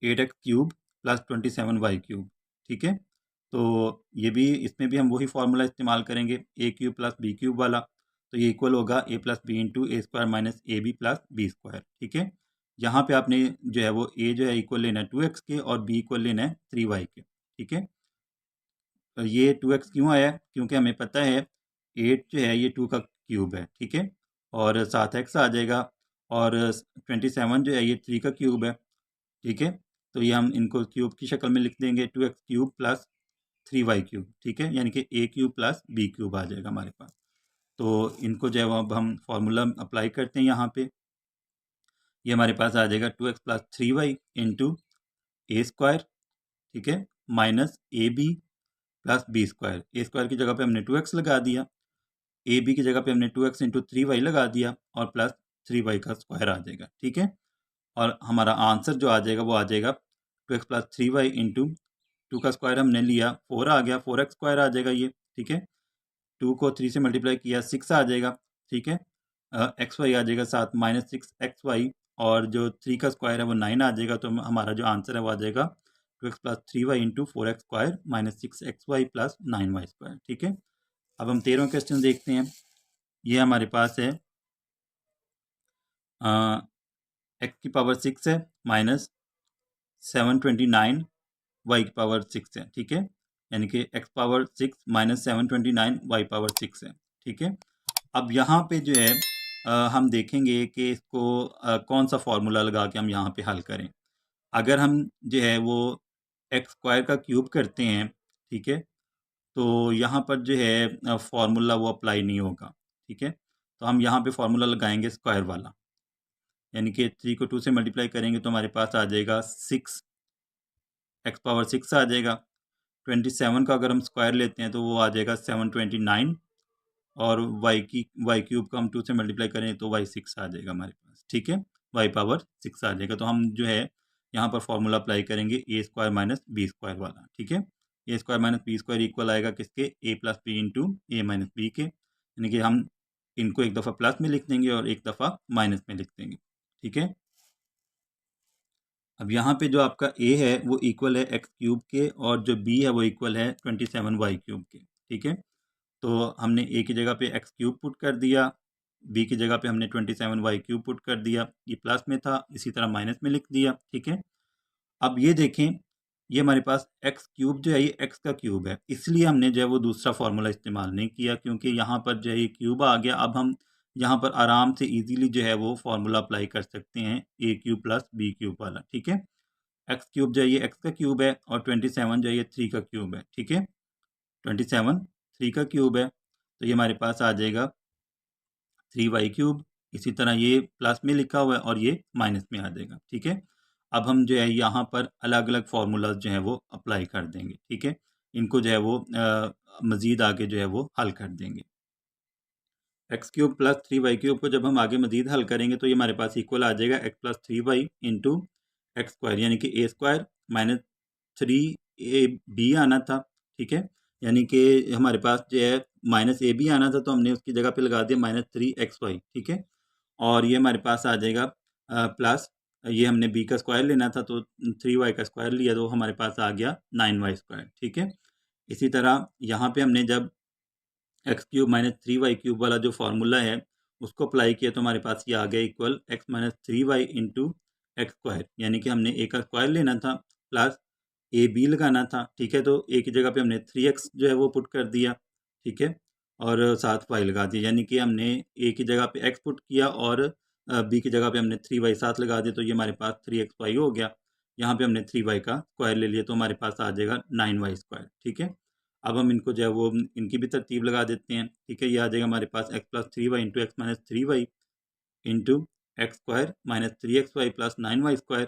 8x³ + 27y³, ठीक है। तो ये भी, इसमें भी हम वही फार्मूला इस्तेमाल करेंगे, a³ + b³ वाला। तो ये इक्वल होगा a + b × a² - ab + b², ठीक है। यहाँ पे आपने जो है वो a जो है इक्वल लेना है 2x के और b इक्वल लेना है 3y के, ठीक है। तो ये 2x क्यों आया? क्योंकि हमें पता है 8 जो है ये 2 का क्यूब है, ठीक है। और 7x आ जाएगा, और 27 जो है ये 3 का क्यूब है, ठीक है। तो ये हम इनको क्यूब की शक्ल में लिख देंगे, 2x³ + 3y³, ठीक है। यानी कि a³ + b³ आ जाएगा हमारे पास। तो इनको जो है वो अब हम फार्मूला अप्लाई करते हैं यहाँ पे। ये हमारे पास आ जाएगा 2x + 3y × a², ठीक है, माइनस ab + b²। a² की जगह पे हमने 2x लगा दिया, ab की जगह पे हमने 2x × 3y लगा दिया, और प्लस 3y का स्क्वायर आ जाएगा, ठीक है। और हमारा आंसर जो आ जाएगा वो आ जाएगा 2x + 3y × 2 का स्क्वायर हमने लिया 4 आ गया, 4x² आ जाएगा ये, ठीक है। 2 को 3 से मल्टीप्लाई किया 6 आ जाएगा, ठीक है। xy आ जाएगा 7 -6xy, और जो 3 का स्क्वायर है वो 9 आ जाएगा। तो हमारा जो आंसर है वो आ जाएगा 2x + 3y × 4x² - 6xy + 9y², ठीक है। अब हम 13वां क्वेश्चन देखते हैं। ये हमारे पास है x⁻6 है -729 y⁻6 है, ठीक है। यानी कि x⁻6 - 729 y⁻6 है, ठीक है। अब यहाँ पे जो है हम देखेंगे कि इसको कौन सा फार्मूला लगा के हम यहाँ पे हल करें। अगर हम जो है वो x² का क्यूब करते हैं, ठीक है, तो यहाँ पर जो है फार्मूला वो अप्लाई नहीं होगा, ठीक है। तो हम यहाँ पे फार्मूला लगाएंगे स्क्वायर वाला, यानी कि 3 को 2 से मल्टीप्लाई करेंगे तो हमारे पास आ जाएगा 6, x⁻6 आ जाएगा। 27 का अगर हम स्क्वायर लेते हैं तो वो आ जाएगा 729, और y³ को हम 2 से मल्टीप्लाई करें तो y6 आ जाएगा हमारे पास, ठीक है। y⁻6 आ जाएगा। तो हम जो है यहाँ पर फॉर्मूला अप्लाई करेंगे a² - b² वाला, ठीक है। a² - b² इक्वल आएगा किसके? a + b × a - b के, यानी कि हम इनको एक दफ़ा प्लस में लिख देंगे और एक दफ़ा माइनस में लिख देंगे, ठीक है। अब यहाँ पे जो आपका a है वो इक्वल है x³ के, और जो b है वो इक्वल है 27y³ के, ठीक है। तो हमने a की जगह पे x³ पुट कर दिया, b की जगह पे हमने 27y³ पुट कर दिया, ये प्लस में था, इसी तरह माइनस में लिख दिया, ठीक है। अब ये देखें, ये हमारे पास x³ जो है ये x का क्यूब है, इसलिए हमने जो है वो दूसरा फार्मूला इस्तेमाल नहीं किया, क्योंकि यहाँ पर जो है ये क्यूब आ गया। अब हम यहाँ पर आराम से इजीली जो है वो फार्मूला अप्लाई कर सकते हैं a³ + b³ वाला, ठीक है। x³ जो है ये x का क्यूब है, और 27 जो है ये 3 का क्यूब है, ठीक है। 27 3 का क्यूब है, तो ये हमारे पास आ जाएगा 3y³। इसी तरह ये प्लस में लिखा हुआ है और ये माइनस में आ जाएगा, ठीक है। अब हम जो है यहाँ पर अलग अलग फार्मूलाज जो है वो अप्लाई कर देंगे, ठीक है। इनको जो है वो मज़ीद आगे जो है वो हल कर देंगे। x³ + 3y³ को जब हम आगे मज़ीद हल करेंगे तो ये हमारे पास इक्वल आ जाएगा x + 3y × x², यानी कि a² - 3ab आना था, ठीक है। यानी कि हमारे पास जो है -ab आना था, तो हमने उसकी जगह पे लगा दिया -3xy, ठीक है। और ये हमारे पास आ जाएगा प्लस, ये हमने b का स्क्वायर लेना था तो 3y का स्क्वायर लिया तो हमारे पास आ गया 9y², ठीक है। इसी तरह यहाँ पे हमने जब x³ - 3y³ वाला जो फार्मूला है उसको अप्लाई किया तो हमारे पास ये आ गया इक्वल x - 3y × x², यानी कि हमने a का स्क्वायर लेना था प्लस ab लगाना था, ठीक है। तो a की जगह पे हमने 3x जो है वो पुट कर दिया, ठीक है, और साथ y लगा दिया, यानी कि हमने a की जगह पे x पुट किया और b की जगह पे हमने 3y साथ लगा दिया, तो ये हमारे पास 3xy हो गया। यहाँ पे हमने 3y का स्क्वायर ले लिया तो हमारे पास आ जाएगा 9y², ठीक है। अब हम इनको जो है वो इनकी भी तरतीब लगा देते हैं, ठीक है। ये आ जाएगा हमारे पास x + 3y × x - 3y × x² - 3xy + 9y²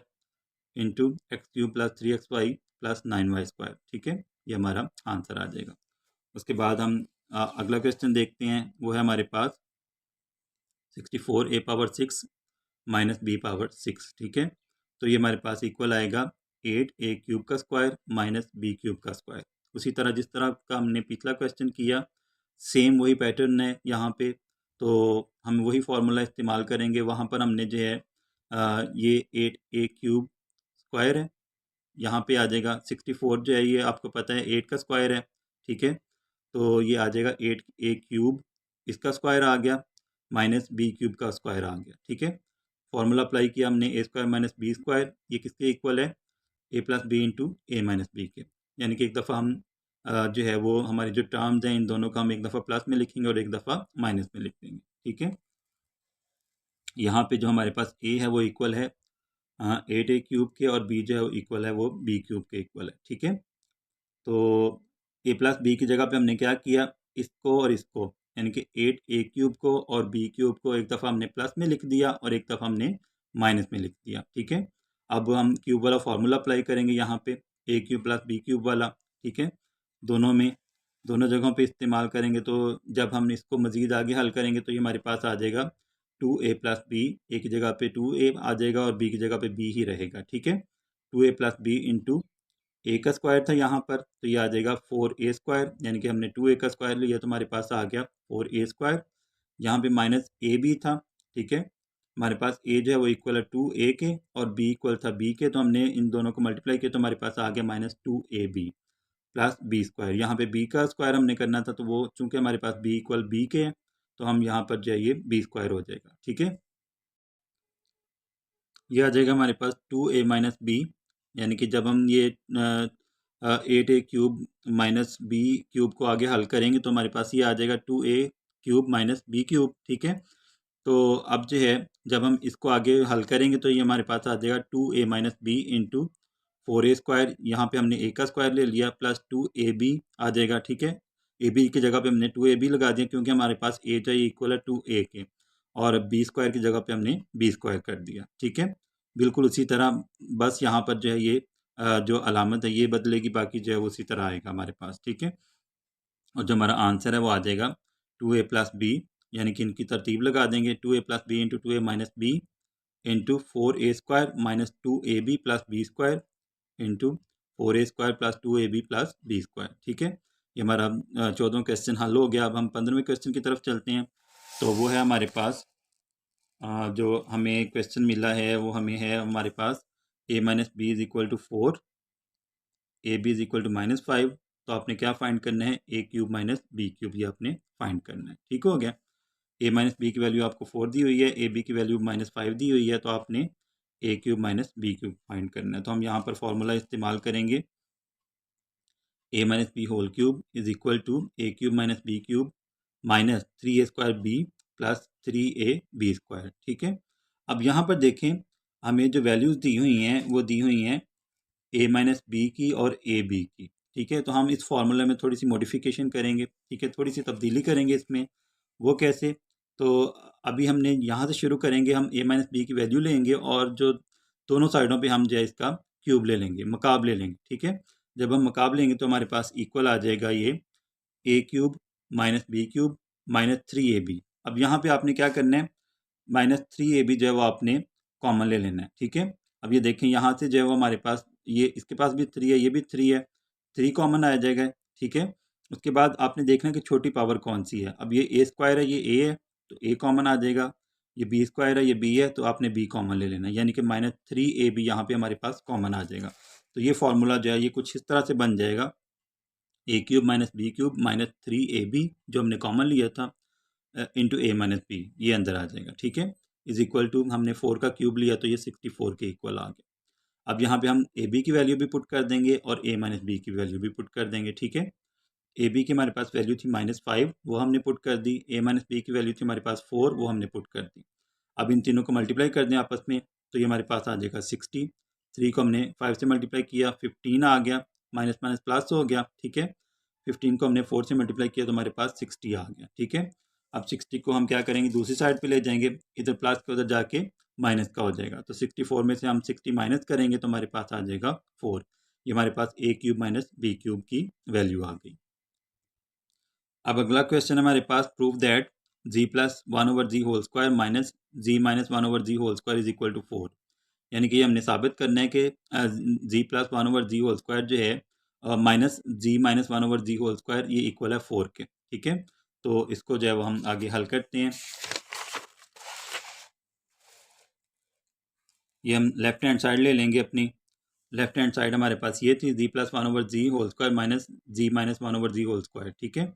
× x³ + 3xy + 9y², ठीक है। ये हमारा आंसर आ जाएगा। उसके बाद हम अगला क्वेश्चन देखते हैं, वो है हमारे पास 64a⁻6 माइनस बी पावर 6, ठीक है। तो ये हमारे पास इक्वल आएगा 8a³ का स्क्वायर माइनस b³ का स्क्वायर। उसी तरह जिस तरह का हमने पिछला क्वेश्चन किया, सेम वही पैटर्न है यहाँ पे, तो हम वही फार्मूला इस्तेमाल करेंगे। वहाँ पर हमने जो है ये 8a³ स्क्वायर है, यहाँ पे आ जाएगा 64 जो है ये आपको पता है 8 का स्क्वायर है, ठीक है। तो ये आ जाएगा 8a³, इसका स्क्वायर आ गया माइनस b³ का स्क्वायर आ गया, ठीक है। फॉर्मूला अप्लाई किया हमने a² माइनस बी स्क्वायर, ये किसके इक्वल है, a plus B into A minus b के। यानी कि एक दफ़ा हम जो है वो हमारी जो टर्म्स हैं इन दोनों का हम एक दफ़ा प्लस में लिखेंगे और एक दफ़ा माइनस में लिख देंगे, ठीक है। यहाँ पे जो हमारे पास a है वो इक्वल है 8a³ के और b जो है वो इक्वल है वो b³ के इक्वल है, ठीक है। तो a प्लस बी की जगह पे हमने क्या किया, इसको और इसको यानी कि 8a³ को और b³ को एक दफ़ा हमने प्लस में लिख दिया और एक दफ़ा हमने माइनस में लिख दिया, ठीक है। अब हम क्यूब वाला फार्मूला अप्लाई करेंगे यहाँ पे, a³ प्लस b³ वाला, ठीक है। दोनों जगहों पे इस्तेमाल करेंगे। तो जब हम इसको मज़ीद आगे हल करेंगे तो ये हमारे पास आ जाएगा 2a प्लस बी, ए की जगह पे 2a आ जाएगा और b की जगह पे b ही रहेगा, ठीक है। 2a प्लस बी इंटू ए का स्क्वायर था यहाँ पर, तो ये आ जाएगा 4a स्क्वायर, यानी कि हमने 2a का स्क्वायर लिया तो हमारे पास आ गया 4a स्क्वायर। यहाँ पे माइनस ए भी था, ठीक है। हमारे पास a जो है वो इक्वल है 2a के और b इक्वल था b के, तो हमने इन दोनों को मल्टीप्लाई किया तो हमारे पास आ गया minus 2ab plus B square. यहाँ पे b का स्क्वायर हमने करना था, तो वो चूंकि हमारे पास b इक्वल b के है तो हम यहाँ पर जो है ये b स्क्वायर हो जाएगा, ठीक है। ये आ जाएगा हमारे पास 2a माइनस बी, यानी कि जब हम ये 8a³ माइनस b³ को आगे हल करेंगे तो हमारे पास ये आ जाएगा 2a³ माइनस b³, ठीक है। तो अब जो है जब हम इसको आगे हल करेंगे तो ये हमारे पास आ जाएगा 2a minus B into 4a square, यहाँ पे हमने a का स्क्वायर ले लिया प्लस 2ab आ जाएगा, ठीक है। ab की जगह पे हमने 2ab लगा दिया क्योंकि हमारे पास a चाहिए इक्वल है 2a के, और b स्क्वायर की जगह पे हमने b स्क्वायर कर दिया, ठीक है। बिल्कुल उसी तरह, बस यहाँ पर जो है ये जो अलामत है ये बदलेगी, बाकी जो है वो उसी तरह आएगा हमारे पास, ठीक है। और जो हमारा आंसर है वो आ जाएगा 2a प्लस बी, यानी कि इनकी तरतीब लगा देंगे 2a plus B into 2a minus B into 4a square minus 2ab plus B square into 4a square plus 2ab plus B square, ठीक है। ये हमारा 14वां क्वेश्चन हल हो गया। अब हम 15वें क्वेश्चन की तरफ चलते हैं। तो वो है हमारे पास जो हमें क्वेश्चन मिला है वो हमें है हमारे पास a minus B is equal to 4, a b is equal to minus 5। तो आपने क्या फाइंड करना है, a³ माइनस b³ ये आपने फाइंड करना है, ठीक हो गया। a माइनस बी की वैल्यू आपको 4 दी हुई है, ए बी की वैल्यू माइनस 5 दी हुई है, तो आपने a³ माइनस b³ फाइंड करना है। तो हम यहाँ पर फॉर्मूला इस्तेमाल करेंगे, a minus B whole cube is equal to a³ minus b³ minus 3a square b plus 3ab square, ठीक है। अब यहाँ पर देखें हमें जो वैल्यूज़ दी हुई हैं वो दी हुई हैं a माइनस बी की और ए बी की, ठीक है। तो हम इस फार्मूला में थोड़ी सी मॉडिफिकेशन करेंगे, ठीक है, थोड़ी सी तब्दीली करेंगे इसमें। वो कैसे, तो अभी हमने यहाँ से शुरू करेंगे, हम a माइनस बी की वैल्यू लेंगे और जो दोनों साइडों पे हम जो है इसका क्यूब ले लेंगे, मुकाबले लेंगे, ठीक है। जब हम मुकाबले लेंगे तो हमारे पास इक्वल आ जाएगा ये a³ minus b³ minus 3ab। अब यहाँ पे आपने क्या करना है, माइनस 3ab जो है वो आपने कॉमन ले लेना है, ठीक है। अब ये देखें यहाँ से जो है वो हमारे पास ये इसके पास भी 3 है, ये भी 3 है, 3 कॉमन आ जाएगा, ठीक है। उसके बाद आपने देखना कि छोटी पावर कौन सी है। अब ये a स्क्वायर है, ये a है तो a कॉमन आ जाएगा, ये b स्क्वायर है, ये b है तो आपने b कॉमन ले लेना है, यानी कि माइनस 3ab यहाँ पे हमारे पास कॉमन आ जाएगा। तो ये फार्मूला जो है ये कुछ इस तरह से बन जाएगा, a³ minus b³ minus 3ab जो हमने कॉमन लिया था इंटू a माइनस बी, ये अंदर आ जाएगा, ठीक है। इज इक्वल टू हमने 4 का क्यूब लिया तो ये 64 के इक्वल आ गया। अब यहाँ पे हम ए बी की वैल्यू भी पुट कर देंगे और a माइनस बी की वैल्यू भी पुट कर देंगे, ठीक है। ए बी की हमारे पास वैल्यू थी -5, वो हमने पुट कर दी। a माइनस बी की वैल्यू थी हमारे पास 4, वो हमने पुट कर दी। अब इन तीनों को मल्टीप्लाई कर दें आपस में तो ये हमारे पास आ जाएगा 60। 3 को हमने 5 से मल्टीप्लाई किया, 15 आ गया, माइनस माइनस प्लस हो गया, ठीक है। 15 को हमने 4 से मल्टीप्लाई किया तो हमारे पास 60 आ गया, ठीक है। अब 60 को हम क्या करेंगे, दूसरी साइड पे ले जाएंगे, इधर प्लस का उधर जाके माइनस का हो जाएगा। तो 64 में से हम 60 माइनस करेंगे तो हमारे पास आ जाएगा 4। ये हमारे पास a³ माइनस b³ की वैल्यू आ गई। अब अगला क्वेश्चन हमारे पास, prove that G plus one over G whole square minus G minus one over G whole square is equal to 4। यानी कि ये हमने साबित करना है कि G plus one over G whole square जो है minus G minus one over G whole square ये इक्वल है 4 के। ठीक है, तो इसको जो है वो हम आगे हल करते हैं। ये हम लेफ्ट हैंड साइड ले लेंगे अपनी। लेफ्ट हैंड साइड हमारे पास ये थी जी plus one over G whole square minus G minus one over G whole square. ठीक है,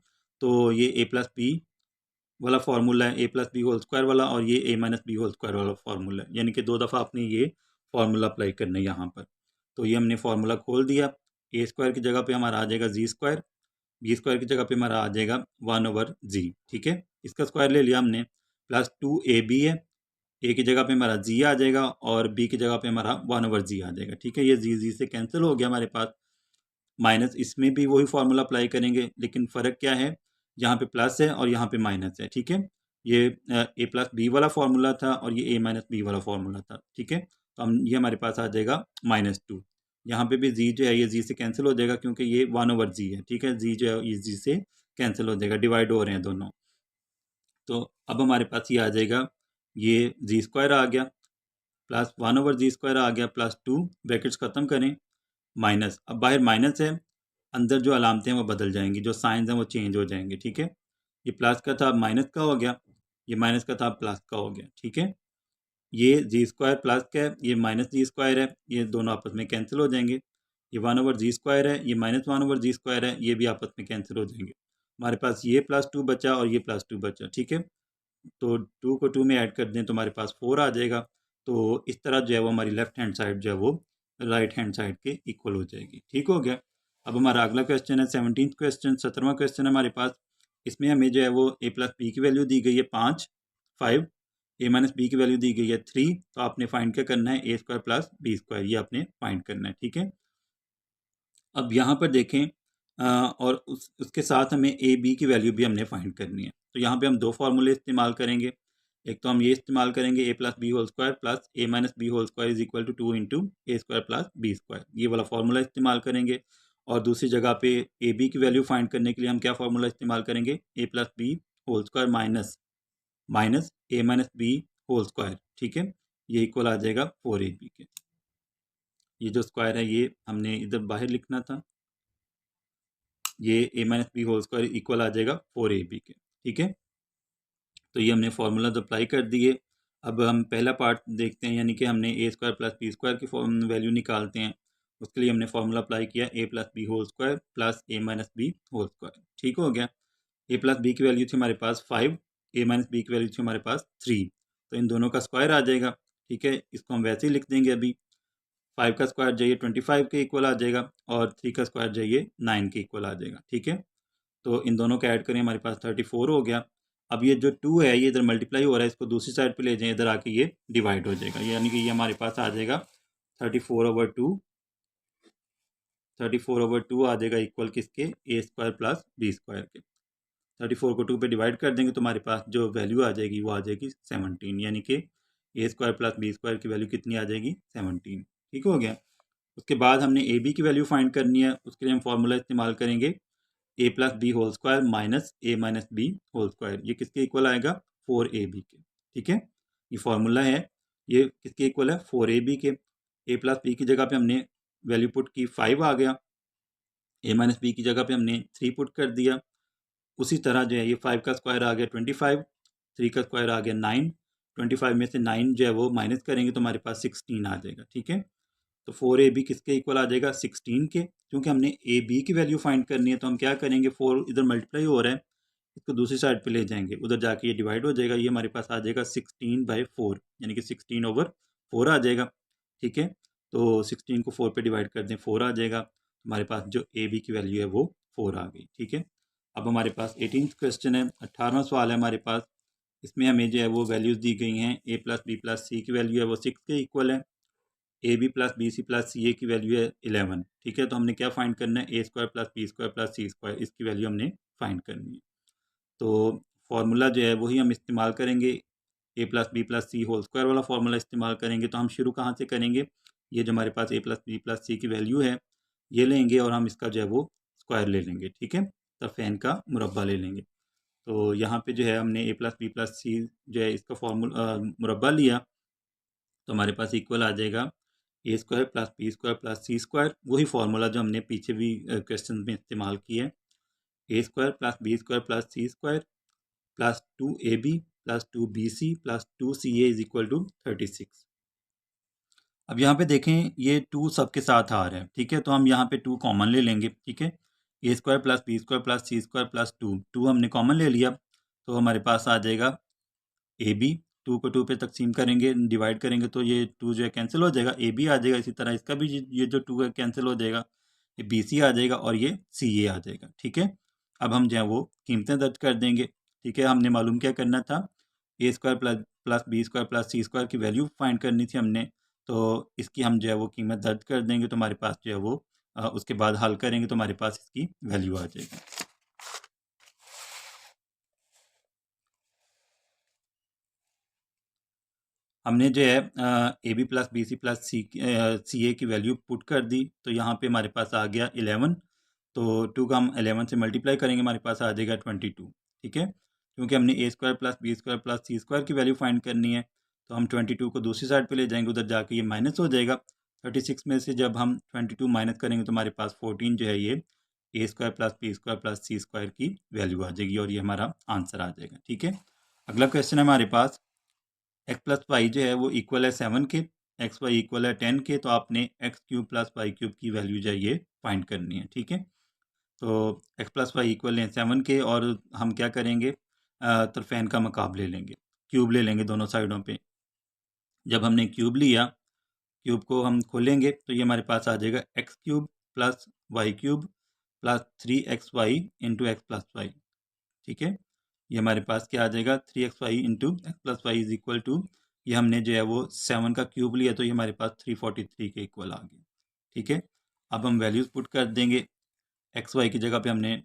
तो ये ए प्लस बी वाला फार्मूला है, A plus B whole square वाला, और ये A minus B whole square वाला फार्मूला है। यानी कि 2 दफ़ा आपने ये फार्मूला अप्लाई करना है यहाँ पर। तो ये हमने फार्मूला खोल दिया। ए स्क्वायर की जगह पे हमारा आ जाएगा जी स्क्वायर, बी स्क्वायर की जगह पे हमारा आ जाएगा वन ओवर जी। ठीक है, इसका स्क्वायर ले लिया हमने। प्लस 2ab है, ए की जगह पे हमारा जी आ जाएगा और बी की जगह पे हमारा वन ओवर जी आ जाएगा। ठीक है, ये जी से कैंसिल हो गया हमारे पास। माइनस इसमें भी वही फार्मूला अप्लाई करेंगे, लेकिन फ़र्क क्या है, यहाँ पे प्लस है और यहाँ पे माइनस है। ठीक है, ये ए प्लस बी वाला फार्मूला था और ये ए माइनस बी वाला फार्मूला था। ठीक है, तो हम ये हमारे पास आ जाएगा -2। यहाँ पे भी जी जो है ये जी से कैंसिल हो जाएगा क्योंकि ये वन ओवर जी है। ठीक है, जी जो है ये जी से कैंसिल हो जाएगा, डिवाइड हो रहे हैं दोनों। तो अब हमारे पास ये आ जाएगा, ये जी स्क्वायर आ गया प्लस वन ओवर जी स्क्वायर आ गया प्लस 2, ब्रैकेट्स ख़त्म करें, माइनस। अब बाहर माइनस है, अंदर जो अलामतें हैं वो बदल जाएंगी, जो साइंस हैं वो चेंज हो जाएंगे। ठीक है, ये प्लस का था माइनस का हो गया, ये माइनस का था प्लस का हो गया। ठीक है, ये जी स्क्वायर प्लस का है, ये माइनस जी स्क्वायर है, ये दोनों आपस में कैंसिल हो जाएंगे। ये वन ओवर जी स्क्वायर है, ये माइनस वन ओवर जी स्क्वायर है, ये भी आपस में कैंसिल हो जाएंगे। हमारे पास ये +2 बचा और ये +2 बचा। ठीक है, तो 2 को 2 में ऐड कर दें तो हमारे पास 4 आ जाएगा। तो इस तरह जो है वो हमारी लेफ्ट हैंड साइड जो है वो राइट हैंड साइड के इक्वल हो जाएगी। ठीक हो गया। अब हमारा अगला क्वेश्चन है 17th क्वेश्चन, 17वां क्वेश्चन है हमारे पास। इसमें हमें जो है वो ए प्लस बी की वैल्यू दी गई है 5, ए माइनस बी की वैल्यू दी गई है 3। तो आपने फाइंड क्या करना है, ए स्क्वायर प्लस बी स्क्वायर, ये आपने फाइंड करना है। ठीक है, अब यहाँ पर देखें और उसके साथ हमें ए बी की वैल्यू भी हमने फाइंड करनी है। तो यहाँ पे हम 2 फार्मूले इस्तेमाल करेंगे। एक तो हम ये इस्तेमाल करेंगे A plus B whole square plus A minus B whole square is equal to 2 into A square plus B square, ये वाला फार्मूला इस्तेमाल करेंगे। और दूसरी जगह पे ए बी की वैल्यू फाइंड करने के लिए हम क्या फार्मूला इस्तेमाल करेंगे, A plus B whole square minus minus A minus B whole square. ठीक है, ये इक्वल आ जाएगा 4ab के। ये जो स्क्वायर है ये हमने इधर बाहर लिखना था, ये A minus B whole square equal आ जाएगा 4ab के। ठीक है, तो ये हमने फार्मूलाज अप्लाई कर दिए। अब हम पहला पार्ट देखते हैं, यानी कि हमने ए स्क्वायर प्लस बी स्क्वायर की वैल्यू निकालते हैं। उसके लिए हमने फार्मूला अप्लाई किया A plus B whole square plus A minus B whole square. ठीक हो गया। ए प्लस बी की वैल्यू थी हमारे पास 5, ए माइनस बी की वैल्यू थी हमारे पास 3। तो इन दोनों का स्क्वायर आ जाएगा। ठीक है, इसको हम वैसे ही लिख देंगे। अभी 5 का स्क्वायर जाइए 25 के इक्वल आ जाएगा और 3 का स्क्वायर जाइए 9 के इक्वल आ जाएगा। ठीक है, तो इन दोनों का ऐड करें, हमारे पास 34 हो गया। अब ये जो 2 है ये इधर मल्टीप्लाई हो रहा है, इसको दूसरी साइड पे ले जाएं, इधर आके ये डिवाइड हो जाएगा, यानी कि ये हमारे पास आ जाएगा 34/2। 34/2 आ जाएगा इक्वल किसके, ए स्क्वायर प्लस बी स्क्वायर के। 34 को 2 पे डिवाइड कर देंगे तो हमारे पास जो वैल्यू आ जाएगी वो आ जाएगी 17, यानी कि ए स्क्वायर प्लस बी स्क्वायर की वैल्यू कितनी आ जाएगी, 17। ठीक हो गया। उसके बाद हमने ए बी की वैल्यू फाइंड करनी है। उसके लिए हम फार्मूला इस्तेमाल करेंगे A plus B whole square minus A minus B whole square, ये किसके इक्वल आएगा, 4ab के। ठीक है, ये फार्मूला है, ये किसके इक्वल है, 4ab के। ए प्लस बी की जगह पे हमने वैल्यू पुट की 5 आ गया, ए माइनस बी की जगह पे हमने 3 पुट कर दिया। उसी तरह जो है ये 5 का स्क्वायर आ गया 25, 3 का स्क्वायर आ गया 9, 25 में से 9 जो है वो माइनस करेंगे तो हमारे पास 16 आ जाएगा। ठीक है, तो 4ab किसके इक्वल आ जाएगा, 16 के। क्योंकि हमने ए बी की वैल्यू फाइंड करनी है तो हम क्या करेंगे, 4 इधर मल्टीप्लाई हो रहा है, इसको दूसरी साइड पे ले जाएंगे, उधर जाके ये डिवाइड हो जाएगा, ये हमारे पास आ जाएगा 16/4, यानी कि 16/4 आ जाएगा। ठीक है, तो 16 को 4 पे डिवाइड कर दें, 4 आ जाएगा। हमारे पास जो ए बी की वैल्यू है वो 4 आ गई। ठीक है, अब हमारे पास 18th क्वेश्चन है, 18वां सवाल है हमारे पास। इसमें हमें जो है वो वैल्यूज़ दी गई हैं, A plus B plus C की वैल्यू है वो 6 के इक्वल है, A B plus B C plus सी ए की वैल्यू है 11। ठीक है, तो हमने क्या फाइंड करना है, ए square plus B square plus सी स्क्वायर, इसकी वैल्यू हमने फाइंड करनी है। तो फार्मूला जो है वही हम इस्तेमाल करेंगे, A plus B plus c whole square वाला फार्मूला इस्तेमाल करेंगे। तो हम शुरू कहाँ से करेंगे, ये जो हमारे पास A plus B plus C की वैल्यू है ये लेंगे और हम इसका जो है वो स्क्वायर ले लेंगे। ठीक है, तरफेन का मुरब्बा ले लेंगे। तो यहाँ पे जो है हमने a प्लस बी प्लस सी जो है इसका फॉर्मूला मुरब्बा लिया, तो हमारे पास इक्वल आ जाएगा ए square plus B square plus सी स्क्वायर, वही फार्मूला जो हमने पीछे भी क्वेश्चन में इस्तेमाल किया है। ए square plus B square plus C square plus 2ab plus 2bc plus 2ca is equal to 36। अब यहाँ पे देखें ये 2 सबके साथ आ रहा है, ठीक है, तो हम यहाँ पे 2 कॉमन ले लेंगे, ठीक है। ए square plus B square plus सी स्क्वायर प्लस 2 हमने कॉमन ले लिया, तो हमारे पास आ जाएगा ए बी। 2 को 2 पे तकसीम करेंगे, डिवाइड करेंगे तो ये 2 जो है कैंसिल हो जाएगा, ए बी आ जाएगा। इसी तरह इसका भी ये जो 2 है कैंसिल हो जाएगा, ये बी सी आ जाएगा और ये सी ए आ जाएगा, ठीक है। अब हम जो है वो कीमतें दर्ज कर देंगे, ठीक है। हमने मालूम क्या करना था, A square plus plus B square plus C square की वैल्यू फाइंड करनी थी हमने, तो इसकी हम जो है वो कीमत दर्ज कर देंगे, तो हमारे पास जो है वो उसके बाद हल करेंगे तो हमारे पास इसकी वैल्यू आ जाएगी। हमने जो है A B plus B C plus सी ए की वैल्यू पुट कर दी, तो यहाँ पे हमारे पास आ गया 11। तो 2 का हम 11 से मल्टीप्लाई करेंगे, हमारे पास आ जाएगा 22, ठीक है। क्योंकि हमने ए square plus B square plus सी स्क्वायर की वैल्यू फाइंड करनी है, तो हम 22 को दूसरी साइड पे ले जाएंगे, उधर जाके ये माइनस हो जाएगा। 36 में से जब हम 22 माइनस करेंगे तो हमारे पास 14 जो है ये A square plus B square plus C square की वैल्यू आ जाएगी और ये हमारा आंसर आ जाएगा, ठीक है। अगला क्वेश्चन है हमारे पास, एक्स प्लस वाई जो है वो इक्वल है 7 के, एक्स वाई इक्वल है 10 के, तो आपने x cube plus Y cube की वैल्यू जो है ये फाइंड करनी है, ठीक है। तो एक्स प्लस वाई इक्वल है 7 के, और हम क्या करेंगे, तरफेन का मुकाबले लेंगे, क्यूब ले लेंगे दोनों साइडों पे। जब हमने क्यूब लिया, क्यूब को हम खोलेंगे तो ये हमारे पास आ जाएगा x cube plus Y cube plus 3xy into x plus y, ठीक है। ये हमारे पास क्या आ जाएगा, 3xy into x plus y is equal to, ये हमने जो है वो 7 का क्यूब लिया तो ये हमारे पास 343 के इक्वल आ गया, ठीक है। अब हम वैल्यूज़ पुट कर देंगे, एक्स वाई की जगह पे हमने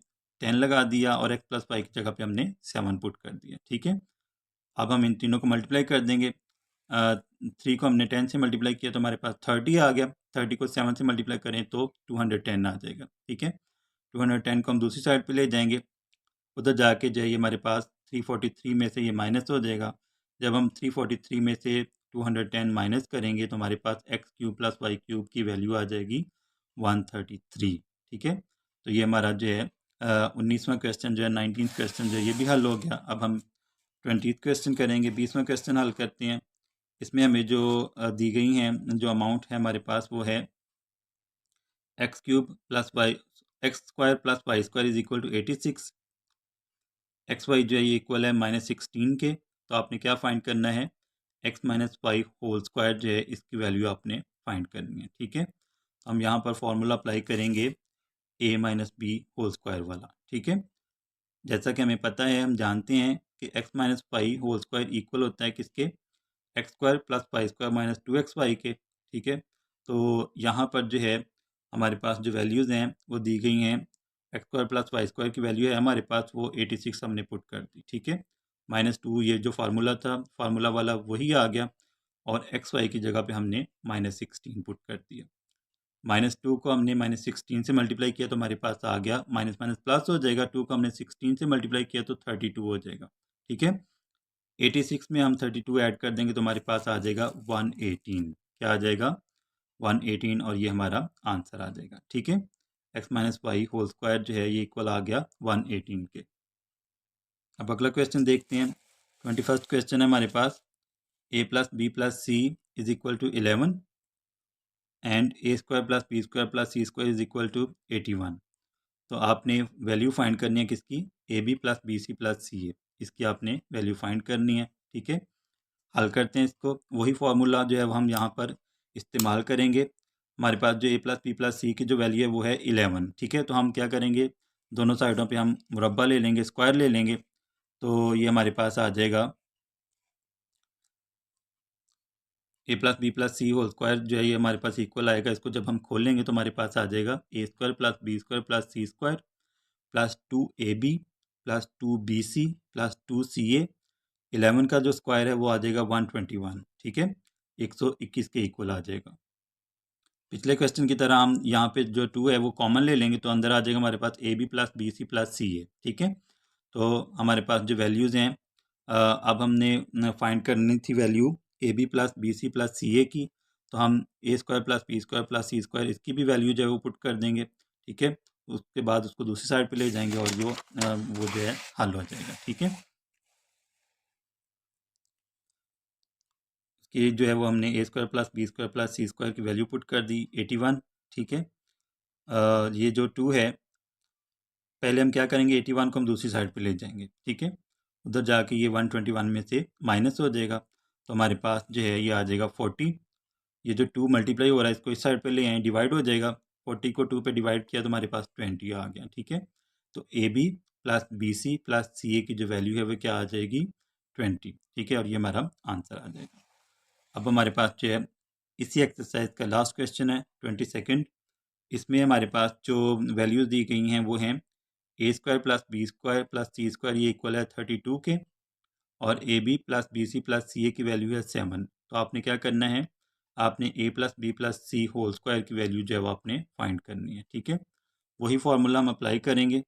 10 लगा दिया और एक्स प्लस वाई की जगह पे हमने 7 पुट कर दिया, ठीक है। अब हम इन तीनों को मल्टीप्लाई कर देंगे, 3 को हमने 10 से मल्टीप्लाई किया तो हमारे पास 30 आ गया, 30 को 7 से मल्टीप्लाई करें तो 210 आ जाएगा, ठीक है। 210 को हम दूसरी साइड पे ले जाएंगे, उधर जाके जो है ये हमारे पास 343 में से ये माइनस हो जाएगा। जब हम 343 में से 210 माइनस करेंगे तो हमारे पास X cube plus Y cube की वैल्यू आ जाएगी 133, ठीक है। तो ये हमारा जो है 19वां क्वेश्चन जो है, 19th क्वेश्चन जो है ये भी हल हो गया। अब हम 20th क्वेश्चन करेंगे, 20वां क्वेश्चन हल करते हैं। इसमें हमें जो दी गई हैं जो अमाउंट है हमारे पास वो है x cube plus y, x square plus y square is equal to 86, x y जो है ये इक्वल है -16 के, तो आपने क्या फाइंड करना है, x minus Y whole square जो है इसकी वैल्यू आपने फाइंड करनी है, ठीक है। हम यहाँ पर फॉर्मूला अप्लाई करेंगे ए माइनस बी होल स्क्वायर वाला, ठीक है। जैसा कि हमें पता है, हम जानते हैं कि x minus Y whole square equal होता है किसके, x square plus y square minus 2xy के, ठीक है। तो यहाँ पर जो है हमारे पास जो वैल्यूज़ हैं वो दी गई हैं, x square plus y square की वैल्यू है हमारे पास वो 86 हमने पुट कर दी, ठीक है। -2 ये जो फार्मूला था, फार्मूला वाला वही आ गया, और एक्स वाई की जगह पे हमने -16 पुट कर दिया। -2 को हमने -16 से मल्टीप्लाई किया तो हमारे पास आ गया, माइनस माइनस प्लस हो जाएगा, 2 को हमने 16 से मल्टीप्लाई किया तो 32 हो जाएगा, ठीक है। 86 में हम 32 ऐड कर देंगे तो हमारे पास आ जाएगा 118, क्या आ जाएगा 118, और ये हमारा आंसर आ जाएगा, ठीक है। X minus Y whole square जो है ये इक्वल आ गया 118 के। अब अगला क्वेश्चन देखते हैं, 21st क्वेश्चन है हमारे पास, A plus B plus C is equal to 11 and A square plus B square plus C square is equal to 81। तो आपने वैल्यू फाइंड करनी है किसकी, A B plus B C plus C A, इसकी आपने वैल्यू फाइंड करनी है, ठीक है। हल करते हैं इसको, वही फार्मूला जो है वो हम यहाँ पर इस्तेमाल करेंगे। हमारे पास जो ए प्लस बी प्लस सी की जो वैल्यू है वो है 11, ठीक है। तो हम क्या करेंगे, दोनों साइडों पे हम मुरब्बा ले लेंगे, स्क्वायर ले लेंगे, तो ये हमारे पास आ जाएगा ए plus B plus c whole square जो है ये हमारे पास इक्वल आएगा। इसको जब हम खोलेंगे तो हमारे पास आ जाएगा ए square plus B square plus सी square plus 2ab plus 2bc plus 2ca। 11 का जो स्क्वायर है वो आ जाएगा 121, ठीक है, 121 के इक्वल आ जाएगा। पिछले क्वेश्चन की तरह हम यहाँ पे जो 2 है वो कॉमन ले लेंगे तो अंदर आ जाएगा हमारे पास a B plus B C plus C a, ठीक है। तो हमारे पास जो वैल्यूज़ हैं, अब हमने फाइंड करनी थी value a B plus B C plus सी ए की। तो हम a square plus B square plus C square इसकी भी वैल्यू जो है वो पुट कर देंगे, ठीक है। उसके बाद उसको दूसरी साइड पे ले जाएंगे और वो जो है हल हो जाएगा, ठीक है। कि जो है वो हमने ए square plus B square plus सी स्क्वायर की वैल्यू पुट कर दी 81, ठीक है। ये जो 2 है, पहले हम क्या करेंगे, 81 को हम दूसरी साइड पे ले जाएंगे, ठीक है। उधर जाके ये 121 में से माइनस हो जाएगा, तो हमारे पास जो है ये आ जाएगा 40। ये जो 2 मल्टीप्लाई हो रहा है इसको इस साइड पे ले आए, डिवाइड हो जाएगा। 40 को 2 पे डिवाइड किया तो हमारे पास 20 आ गया, ठीक है। तो a B plus B C plus सी ए की जो वैल्यू है वो क्या आ जाएगी, 20, ठीक है। और ये हमारा आंसर आ जाएगा। अब हमारे पास जो है इसी एक्सरसाइज का लास्ट क्वेश्चन है 22nd। इसमें हमारे पास जो वैल्यूज़ दी गई हैं वो हैं a square plus B square plus C square, ये इक्वल है 32 के, और a B plus B C plus सी ए की वैल्यू है 7। तो आपने क्या करना है, आपने ए plus B plus c whole square की वैल्यू जो है वो आपने फाइंड करनी है, ठीक है। वही फार्मूला हम अप्लाई करेंगे,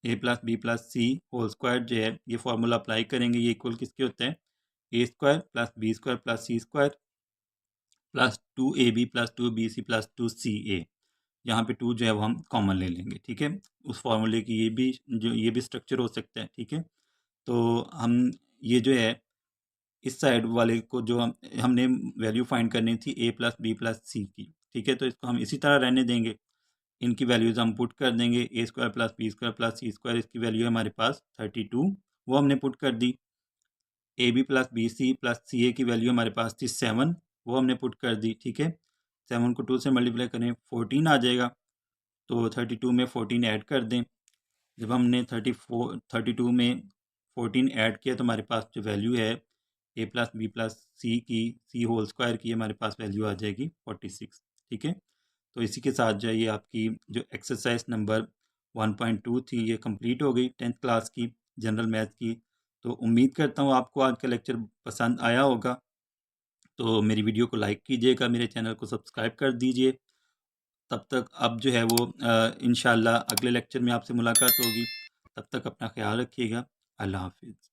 A plus B plus c whole square जो है ये फार्मूला अप्लाई करेंगे, ये इक्वल किसके होता है, ए square plus B square plus सी square plus 2ab plus 2bc plus 2ca। यहाँ पे 2 जो है वो हम कॉमन ले लेंगे, ठीक है। उस फार्मूले की ये भी स्ट्रक्चर हो सकता है, ठीक है। तो हम ये जो है इस साइड वाले को जो हमने वैल्यू फाइंड करनी थी ए प्लस बी प्लस सी की, ठीक है। तो इसको हम इसी तरह रहने देंगे, इनकी वैल्यूज़ हम पुट कर देंगे, a square plus B square plus C square, इसकी वैल्यू है हमारे पास 32, वो हमने पुट कर दी। A B plus B C plus सी ए की वैल्यू हमारे पास थी 7, वो हमने पुट कर दी, ठीक है। 7 को 2 से मल्टीप्लाई करें 14 आ जाएगा, तो 32 में 14 ऐड कर दें। जब हमने 32 में 14 ऐड किया तो हमारे पास जो वैल्यू है A plus B plus C की, सी होल स्क्वायर की, हमारे पास वैल्यू आ जाएगी 46, ठीक है। तो इसी के साथ जो है ये आपकी जो एक्सरसाइज नंबर 1.2 थी ये कंप्लीट हो गई 10th क्लास की जनरल मैथ की। तो उम्मीद करता हूँ आपको आज का लेक्चर पसंद आया होगा। तो मेरी वीडियो को लाइक कीजिएगा, मेरे चैनल को सब्सक्राइब कर दीजिए। तब तक अब जो है वो इंशाल्लाह अगले लेक्चर में आपसे मुलाकात होगी। तब तक अपना ख्याल रखिएगा। अल्लाह हाफिज़।